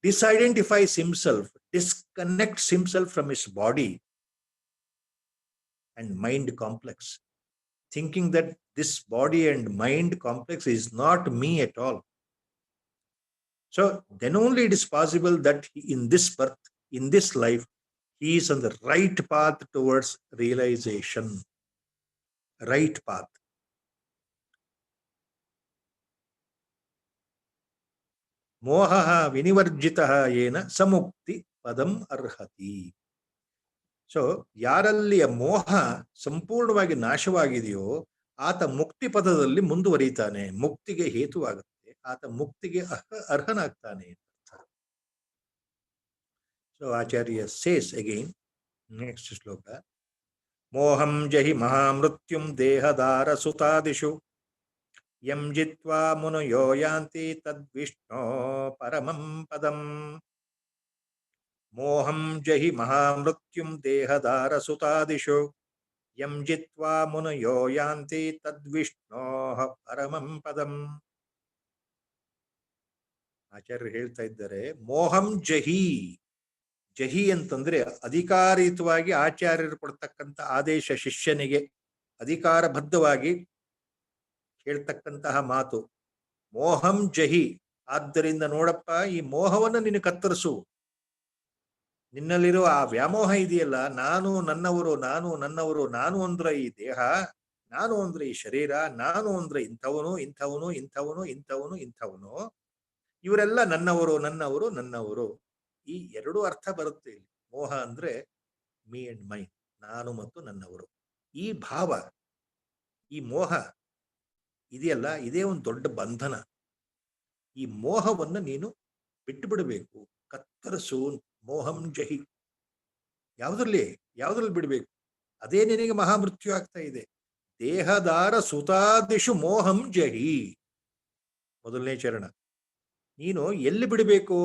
disidentifies himself, disconnects himself from his body and mind complex, thinking that this body and mind complex is not me at all. So then only it is possible that in this birth, in this life, he is on the right path towards realization. Right path. Mohaha vinivarjitaha yena samukti padam arhati. So ಯಾರಲ್ಲಿಯ ಮೋಹ ಸಂಪೂರ್ಣವಾಗಿ ನಾಶವಾಗಿದೆಯೋ ಆತ ಮುಕ್ತಿ ಪದದಲ್ಲಿ ಮುಂದುವರಿತಾನೆ, ಮುಕ್ತಿಗೆ ಹೇತುವಾಗುತ್ತೆ, ಆತ ಮುಕ್ತಿಗೆ ಅರ್ಹನಾಗ್ತಾನೆ. So ಆಚಾರ್ಯ says again, next ಶ್ಲೋಕ, ಮೋಹಂ ಜಹಿ ಮಹಾಮೃತ್ಯುಂ ದೇಹದಾರ ಸುತಾದಿಷು ಯಂ ಜಿತ್ವಾ ಮುನಯೋ ಯಾಂತಿ ತದ್ವಿಷ್ಣೋ ಪರಮಂ ಪದಂ. ಮೋಹಂ ಜಹಿ ಮಹಾಮೃತ್ಯುಂ ದೇಹದಾರ ಸುತಾದಿಷು ಯಂ ಜಿತ್ವಾ ಮುನಯೋ ಯಾಂತಿ ತದ್ವಿಷ್ಣೋ ಪರಮಂ ಪದಂ. ಆಚಾರ್ಯರು ಹೇಳ್ತಾ ಇದ್ದಾರೆ, ಮೋಹಂ ಜಹಿ. ಜಹಿ ಅಂತಂದ್ರೆ ಅಧಿಕಾರಯುತವಾಗಿ ಆಚಾರ್ಯರು ಕೊಡ್ತಕ್ಕಂಥ ಆದೇಶ, ಶಿಷ್ಯನಿಗೆ ಅಧಿಕಾರಬದ್ಧವಾಗಿ ಹೇಳ್ತಕ್ಕಂತಹ ಮಾತು. ಮೋಹಂ ಜಹಿ. ಆದ್ದರಿಂದ ನೋಡಪ್ಪ, ಈ ಮೋಹವನ್ನು ನೀನು ಕತ್ತರಿಸು. ನಿನ್ನಲ್ಲಿರುವ ಆ ವ್ಯಾಮೋಹ ಇದೆಯಲ್ಲ, ನಾನು ನನ್ನವರು, ನಾನು ನನ್ನವರು, ನಾನು ಅಂದ್ರೆ ಈ ದೇಹ, ನಾನು ಅಂದ್ರೆ ಈ ಶರೀರ, ನಾನು ಅಂದ್ರೆ ಇಂಥವನು ಇಂಥವನು ಇಂಥವನು ಇಂಥವನು ಇಂಥವನು, ಇವರೆಲ್ಲ ನನ್ನವರು ನನ್ನವರು ನನ್ನವರು. ಈ ಎರಡು ಅರ್ಥ ಬರುತ್ತೆ ಇಲ್ಲಿ. ಮೋಹ ಅಂದ್ರೆ ಮೀ ಅಂಡ್ ಮೈನ್, ನಾನು ಮತ್ತು ನನ್ನವರು. ಈ ಭಾವ, ಈ ಮೋಹ ಇದೆಯಲ್ಲ, ಇದೇ ಒಂದು ದೊಡ್ಡ ಬಂಧನ. ಈ ಮೋಹವನ್ನು ನೀನು ಬಿಟ್ಟು ಬಿಡಬೇಕು, ಕತ್ತರಿಸು. ಮೋಹಂ ಜಹಿ. ಯಾವುದ್ರಲ್ಲಿ ಬಿಡಬೇಕು? ಅದೇ ನಿನಗೆ ಮಹಾಮೃತ್ಯು ಆಗ್ತಾ ಇದೆ. ದೇಹದಾರ ಸುತಾದಿಷು ಮೋಹಂ ಜಹಿ. ಮೊದಲನೇ ಚರಣ. ನೀನು ಎಲ್ಲಿ ಬಿಡಬೇಕು?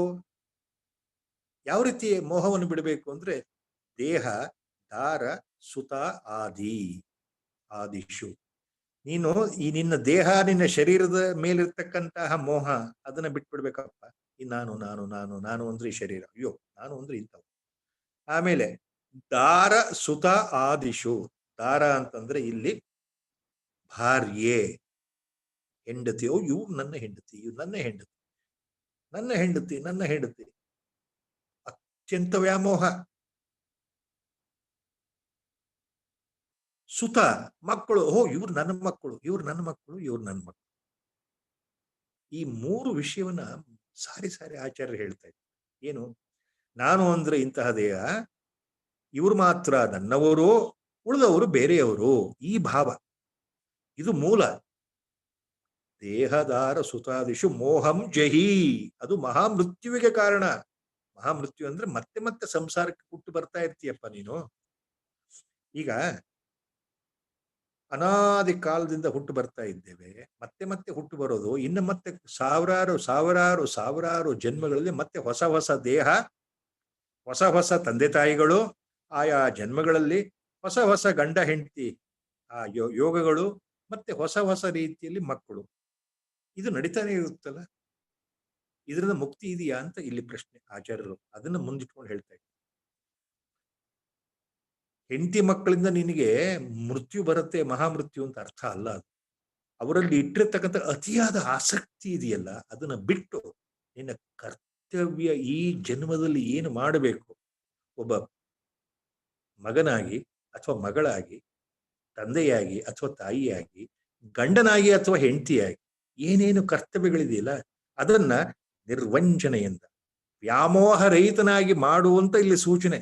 ಯಾವ ರೀತಿ ಮೋಹವನ್ನು ಬಿಡಬೇಕು ಅಂದ್ರೆ, ದೇಹ ದಾರ ಸುತ ಆದಿಷು. ನೀನು ಈ ನಿನ್ನ ದೇಹ, ನಿನ್ನ ಶರೀರದ ಮೇಲಿರ್ತಕ್ಕಂತಹ ಮೋಹ, ಅದನ್ನ ಬಿಟ್ಬಿಡ್ಬೇಕಪ್ಪ. ಈ ನಾನು ನಾನು ನಾನು ನಾನು ಅಂದ್ರೆ ಈ ಶರೀರ, ಅಯ್ಯೋ ನಾನು ಅಂದ್ರೆ ಇಂಥವು. ಆಮೇಲೆ ದಾರ ಸುತ ಆದಿಷು. ದಾರ ಅಂತಂದ್ರೆ ಇಲ್ಲಿ ಭಾರ್ಯೆ, ಹೆಂಡತಿ. ಇವು ನನ್ನ ಹೆಂಡತಿ, ಇವು ನನ್ನ ಹೆಂಡತಿ, ನನ್ನ ಹೆಂಡತಿ, ನನ್ನ ಹೆಂಡತಿ. ಅತ್ಯಂತ ವ್ಯಾಮೋಹ. ಸುತ ಮಕ್ಕಳು. ಇವ್ರು ನನ್ನ ಮಕ್ಕಳು, ಇವ್ರು ನನ್ನ ಮಕ್ಕಳು, ಇವ್ರು ನನ್ನ ಮಕ್ಕಳು. ಈ ಮೂರು ವಿಷಯವನ್ನ ಸಾರಿ ಸಾರಿ ಆಚಾರ್ಯರು ಹೇಳ್ತಾ ಇದ್ದಾರೆ. ಏನು? ನಾನು ಅಂದ್ರೆ ಇಂತಹ ದೇಹ, ಇವರು ಮಾತ್ರ ನನ್ನವರು, ಉಳಿದವರು ಬೇರೆಯವರು. ಈ ಭಾವ ಇದು ಮೂಲ. ದೇಹದಾರ ಸುತಾದಿಶು ಮೋಹಂ ಜಹಿ, ಅದು ಮಹಾಮೃತ್ಯುವಿಗೆ ಕಾರಣ. ಮಹಾಮೃತ್ಯು ಅಂದ್ರೆ ಮತ್ತೆ ಮತ್ತೆ ಸಂಸಾರಕ್ಕೆ ಹುಟ್ಟು ಬರ್ತಾ ಇರ್ತೀಯಪ್ಪ ನೀನು. ಈಗ ಅನಾದಿ ಕಾಲದಿಂದ ಹುಟ್ಟು ಬರ್ತಾ ಇದ್ದೇವೆ, ಮತ್ತೆ ಮತ್ತೆ ಹುಟ್ಟು ಬರೋದು, ಇನ್ನು ಮತ್ತೆ ಸಾವಿರಾರು ಸಾವಿರಾರು ಸಾವಿರಾರು ಜನ್ಮಗಳಲ್ಲಿ ಮತ್ತೆ ಹೊಸ ಹೊಸ ದೇಹ, ಹೊಸ ಹೊಸ ತಂದೆ ತಾಯಿಗಳು, ಆಯಾ ಜನ್ಮಗಳಲ್ಲಿ ಹೊಸ ಹೊಸ ಗಂಡ ಹೆಂಡತಿ ಆ ಯೋಗಗಳು, ಮತ್ತೆ ಹೊಸ ಹೊಸ ರೀತಿಯಲ್ಲಿ ಮಕ್ಕಳು. ಇದು ನಡೀತಾನೆ ಇರುತ್ತಲ್ಲ. ಇದರಿಂದ ಮುಕ್ತಿ ಇದೆಯಾ ಅಂತ ಇಲ್ಲಿ ಪ್ರಶ್ನೆ. ಆಚಾರ್ಯರು ಅದನ್ನ ಮುಂದಿಟ್ಕೊಂಡು ಹೇಳ್ತಾ ಇದ್ದಾರೆ. ಹೆಂಡತಿ ಮಕ್ಕಳಿಂದ ನಿನಗೆ ಮೃತ್ಯು ಬರುತ್ತೆ, ಮಹಾಮೃತ್ಯು ಅಂತ ಅರ್ಥ ಅಲ್ಲ ಅದು. ಅವರಲ್ಲಿ ಇಟ್ಟಿರ್ತಕ್ಕಂಥ ಅತಿಯಾದ ಆಸಕ್ತಿ ಇದೆಯಲ್ಲ, ಅದನ್ನ ಬಿಟ್ಟು ನಿನ್ನ ಕರ್ತವ್ಯ ಈ ಜನ್ಮದಲ್ಲಿ ಏನು ಮಾಡಬೇಕು, ಒಬ್ಬ ಮಗನಾಗಿ ಅಥವಾ ಮಗಳಾಗಿ, ತಂದೆಯಾಗಿ ಅಥವಾ ತಾಯಿಯಾಗಿ, ಗಂಡನಾಗಿ ಅಥವಾ ಹೆಂಡತಿಯಾಗಿ ಏನೇನು ಕರ್ತವ್ಯಗಳಿದೆಯಲ್ಲ ಅದನ್ನ ನಿರ್ವಂಚನೆಯಿಂದ ವ್ಯಾಮೋಹ ರಹಿತನಾಗಿ ಮಾಡುವಂತ ಇಲ್ಲಿ ಸೂಚನೆ.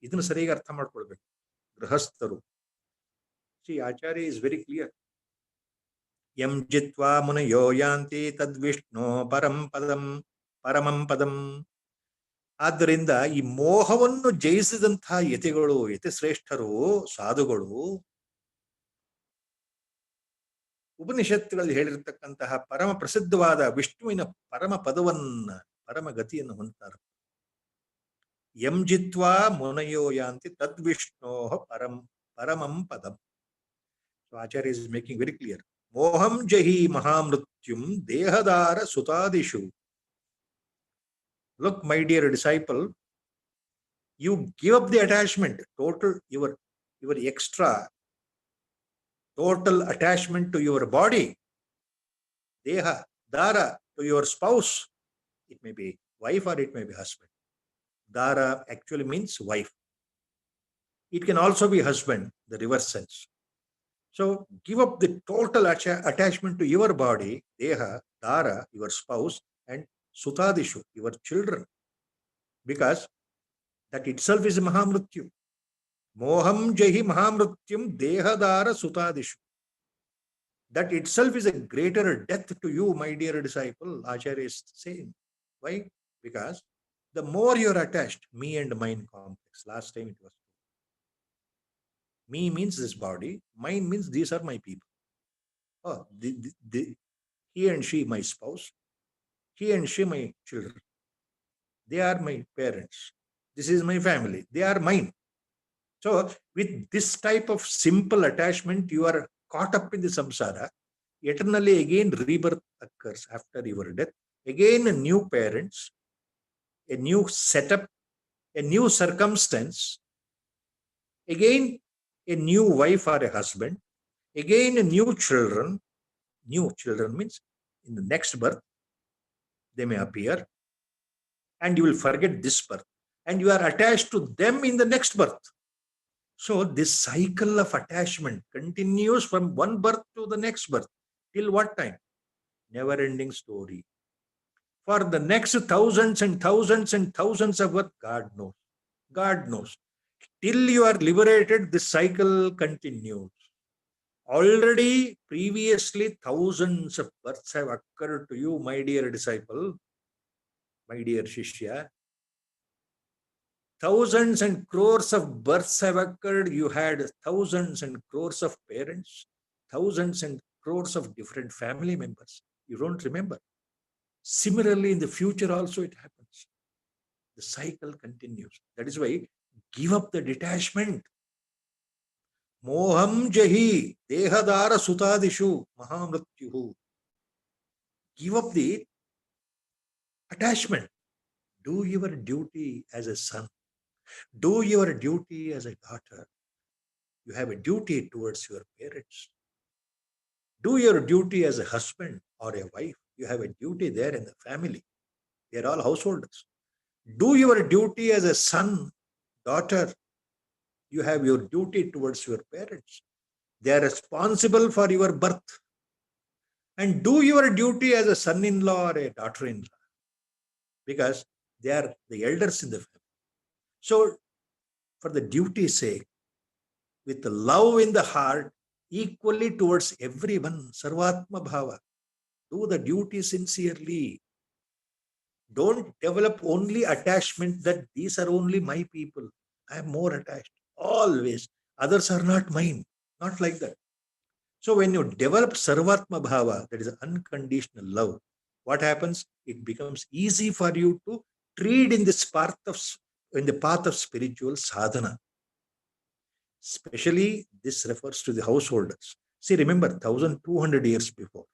ಇದನ್ನು ಸರಿಯಾಗಿ ಅರ್ಥ ಮಾಡ್ಕೊಳ್ಬೇಕು ಗೃಹಸ್ಥರು. ಶ್ರೀ ಆಚಾರ್ಯ ಇಸ್ ವೆರಿ ಕ್ಲಿಯರ್. ಯಂ ಜಿತ್ವಾ ಮುನಯೋ ಯಾಂತಿ ತದ್ವಿಷ್ಣು ಪರಮಂ ಪದಂ. ಆದ್ದರಿಂದ ಈ ಮೋಹವನ್ನು ಜಯಿಸಿದಂತಹ ಯತಿಗಳು, ಯತಿಶ್ರೇಷ್ಠರು, ಸಾಧುಗಳು, ಉಪನಿಷತ್ತುಗಳಲ್ಲಿ ಹೇಳಿರ್ತಕ್ಕಂತಹ ಪರಮ ಪ್ರಸಿದ್ಧವಾದ ವಿಷ್ಣುವಿನ ಪರಮ ಪದವನ್ನ, ಪರಮ ಗತಿಯನ್ನು ಹೊಂದ್ತಾರೆ. ಯಂ ಜಿತ್ವಾ ಮುನಯೋ ಯಾಂತಿ ತದ್ವಿಷ್ಣೋ ಪರಮಂ ಪದಂ. So Acharya is making very clear. ಮೋಹಂ ಜಹಿ ಮಹಾಮೃತ್ಯುಂ ದೇಹದಾರ ಸುತಾದಿಷು. Look, my dear disciple, you give up the attachment, total your extra total attachment to your body, deha, dara, to your spouse. It may be wife or it may be husband. Dara actually means wife. It can also be husband, the reverse sense. So give up the total attachment to your body, deha, dara, your spouse, and sutadishu, your children, because that itself is mahamrityu. Moham jahi mahamrityum dehadara sutadishu. That itself is a greater death to you, my dear disciple, Acharya is saying. Why? Because the more you are attached, me and mine complex. Last time it was. Me means this body, mine means these are my people. Oh, he and she my spouse, he and she my children. They are my parents. This is my family. They are mine. So with this type of simple attachment, you are caught up in the samsara. Eternally again rebirth occurs after your death. Again new parents, a new setup, a new circumstance. Again a new wife or a husband. Again a new children. New children means in the next birth they may appear, and you will forget this birth, and you are attached to them in the next birth. So this cycle of attachment continues from one birth to the next birth. Till what time? Never ending story. For the next thousands and thousands and thousands of births, God knows. God knows. Till you are liberated, this cycle continues. Already previously thousands of births have occurred to you, my dear disciple, my dear Shishya. Thousands and crores of births have occurred. You had thousands and crores of parents, thousands and crores of different family members. You don't remember. Similarly, in the future also it happens. The cycle continues. That is why give up the detachment. Moham jahi dehadara sutadishu mahamrityuhu. Give up the attachment. Do your duty as a son. Do your duty as a daughter. You have a duty towards your parents. Do your duty as a husband or a wife. You have a duty there in the family. They are all householders. Do your duty as a son, daughter. You have your duty towards your parents. They are responsible for your birth. And do your duty as a son-in-law or a daughter-in-law, because They are the elders in the family. So, for the duty's sake, with the love in the heart, equally towards everyone, Sarvatma Bhava, do the duty sincerely. Don't develop only attachment that these are only my people. I am more attached. Always. Others are not mine. Not like that. So when you develop Sarvatma Bhava, that is unconditional love, what happens? It becomes easy for you to tread in the path of spiritual sadhana. Especially this refers to the householders. See, remember 1200 years before,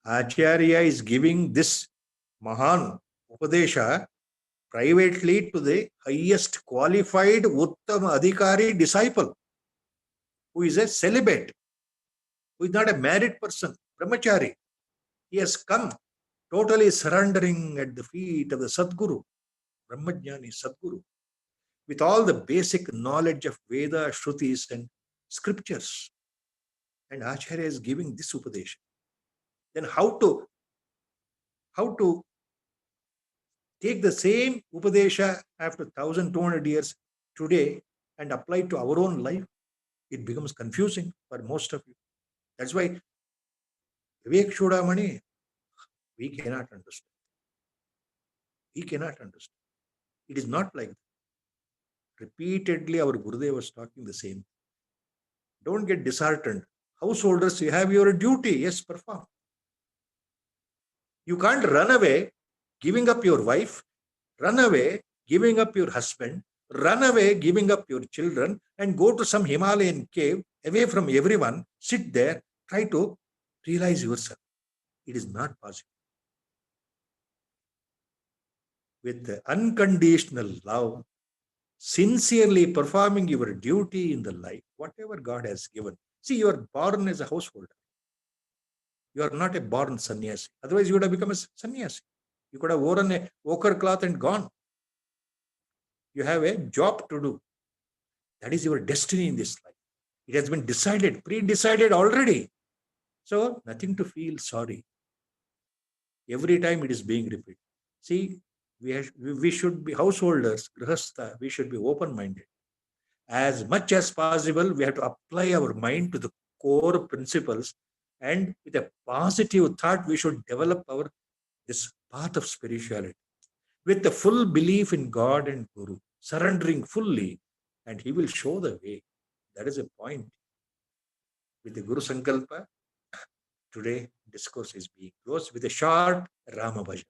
Acharya is giving this Mahan Upadesha privately to the highest qualified Uttama Adhikari disciple, who is a celibate, who is not a married person, brahmachari. He has come totally surrendering at the feet of the Sadguru, Brahmajnani Sadguru, with all the basic knowledge of Veda, Shrutis, and scriptures. And Acharya is giving this Upadesha. Then how to take the same Upadesha after 1200 years today and apply to our own life? It becomes confusing for most of you. That's why Vivek Chudamani, we cannot understand. We cannot understand. It is not like that. Repeatedly, our Gurudev was talking the same. Don't get disheartened. Householders, you have your duty. Yes, perform. You can't run away, giving up your wife, run away, giving up your husband, run away, giving up your children, and go to some Himalayan cave away from everyone, sit there, try to realize yourself. It is not possible. With the unconditional love, sincerely performing your duty in the life, whatever God has given. See, you are born as a householder. You are not a born sannyasi. Otherwise, you would have become a sannyasi. You could have worn a ochre cloth and gone. You have a job to do. That is your destiny in this life. It has been decided, pre-decided already. So, nothing to feel sorry. Every time it is being repeated. See, we should be householders, grihastha, we should be open-minded. As much as possible, we have to apply our mind to the core principles, and with a positive thought, we should develop this path of spirituality with the full belief in God and Guru, surrendering fully, and He will show the way. That is a point. With the Guru Sankalpa, today discourse is being closed with a short Rama Bhajan.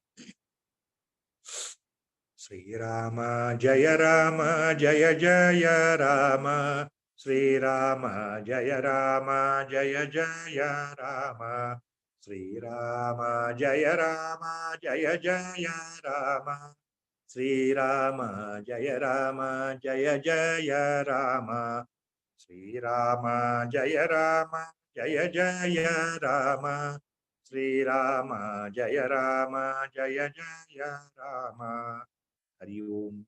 Sri Rama Jaya Rama Jaya Jaya Rama, Sri Rama Jaya Rama Jaya Jaya Rama, Sri Rama Jaya Rama Jaya Jaya Rama, Sri Rama Jaya Rama Jaya Jaya Rama, Sri Rama Jaya Rama Jaya Jaya Rama, Sri Rama Jaya Rama Jaya Jaya Rama. Hari Om.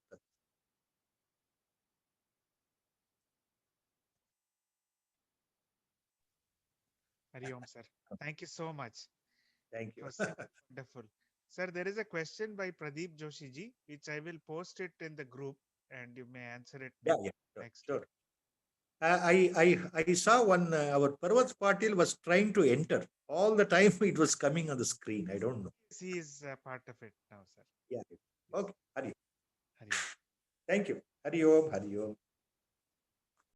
Hari Om, sir. Thank you so much. Thank It you. was so wonderful. Sir, there is a question by Pradeep Joshi ji, which I will post it in the group and you may answer it Yeah, yeah, sure, next. sure. I saw one, our Parvat Patil was trying to enter. All the time it was coming on the screen. I don't know. He is a part of it now, sir. Yeah. Okay. Hari Om. Hari Om. Thank you. Hari Om. Hari Om.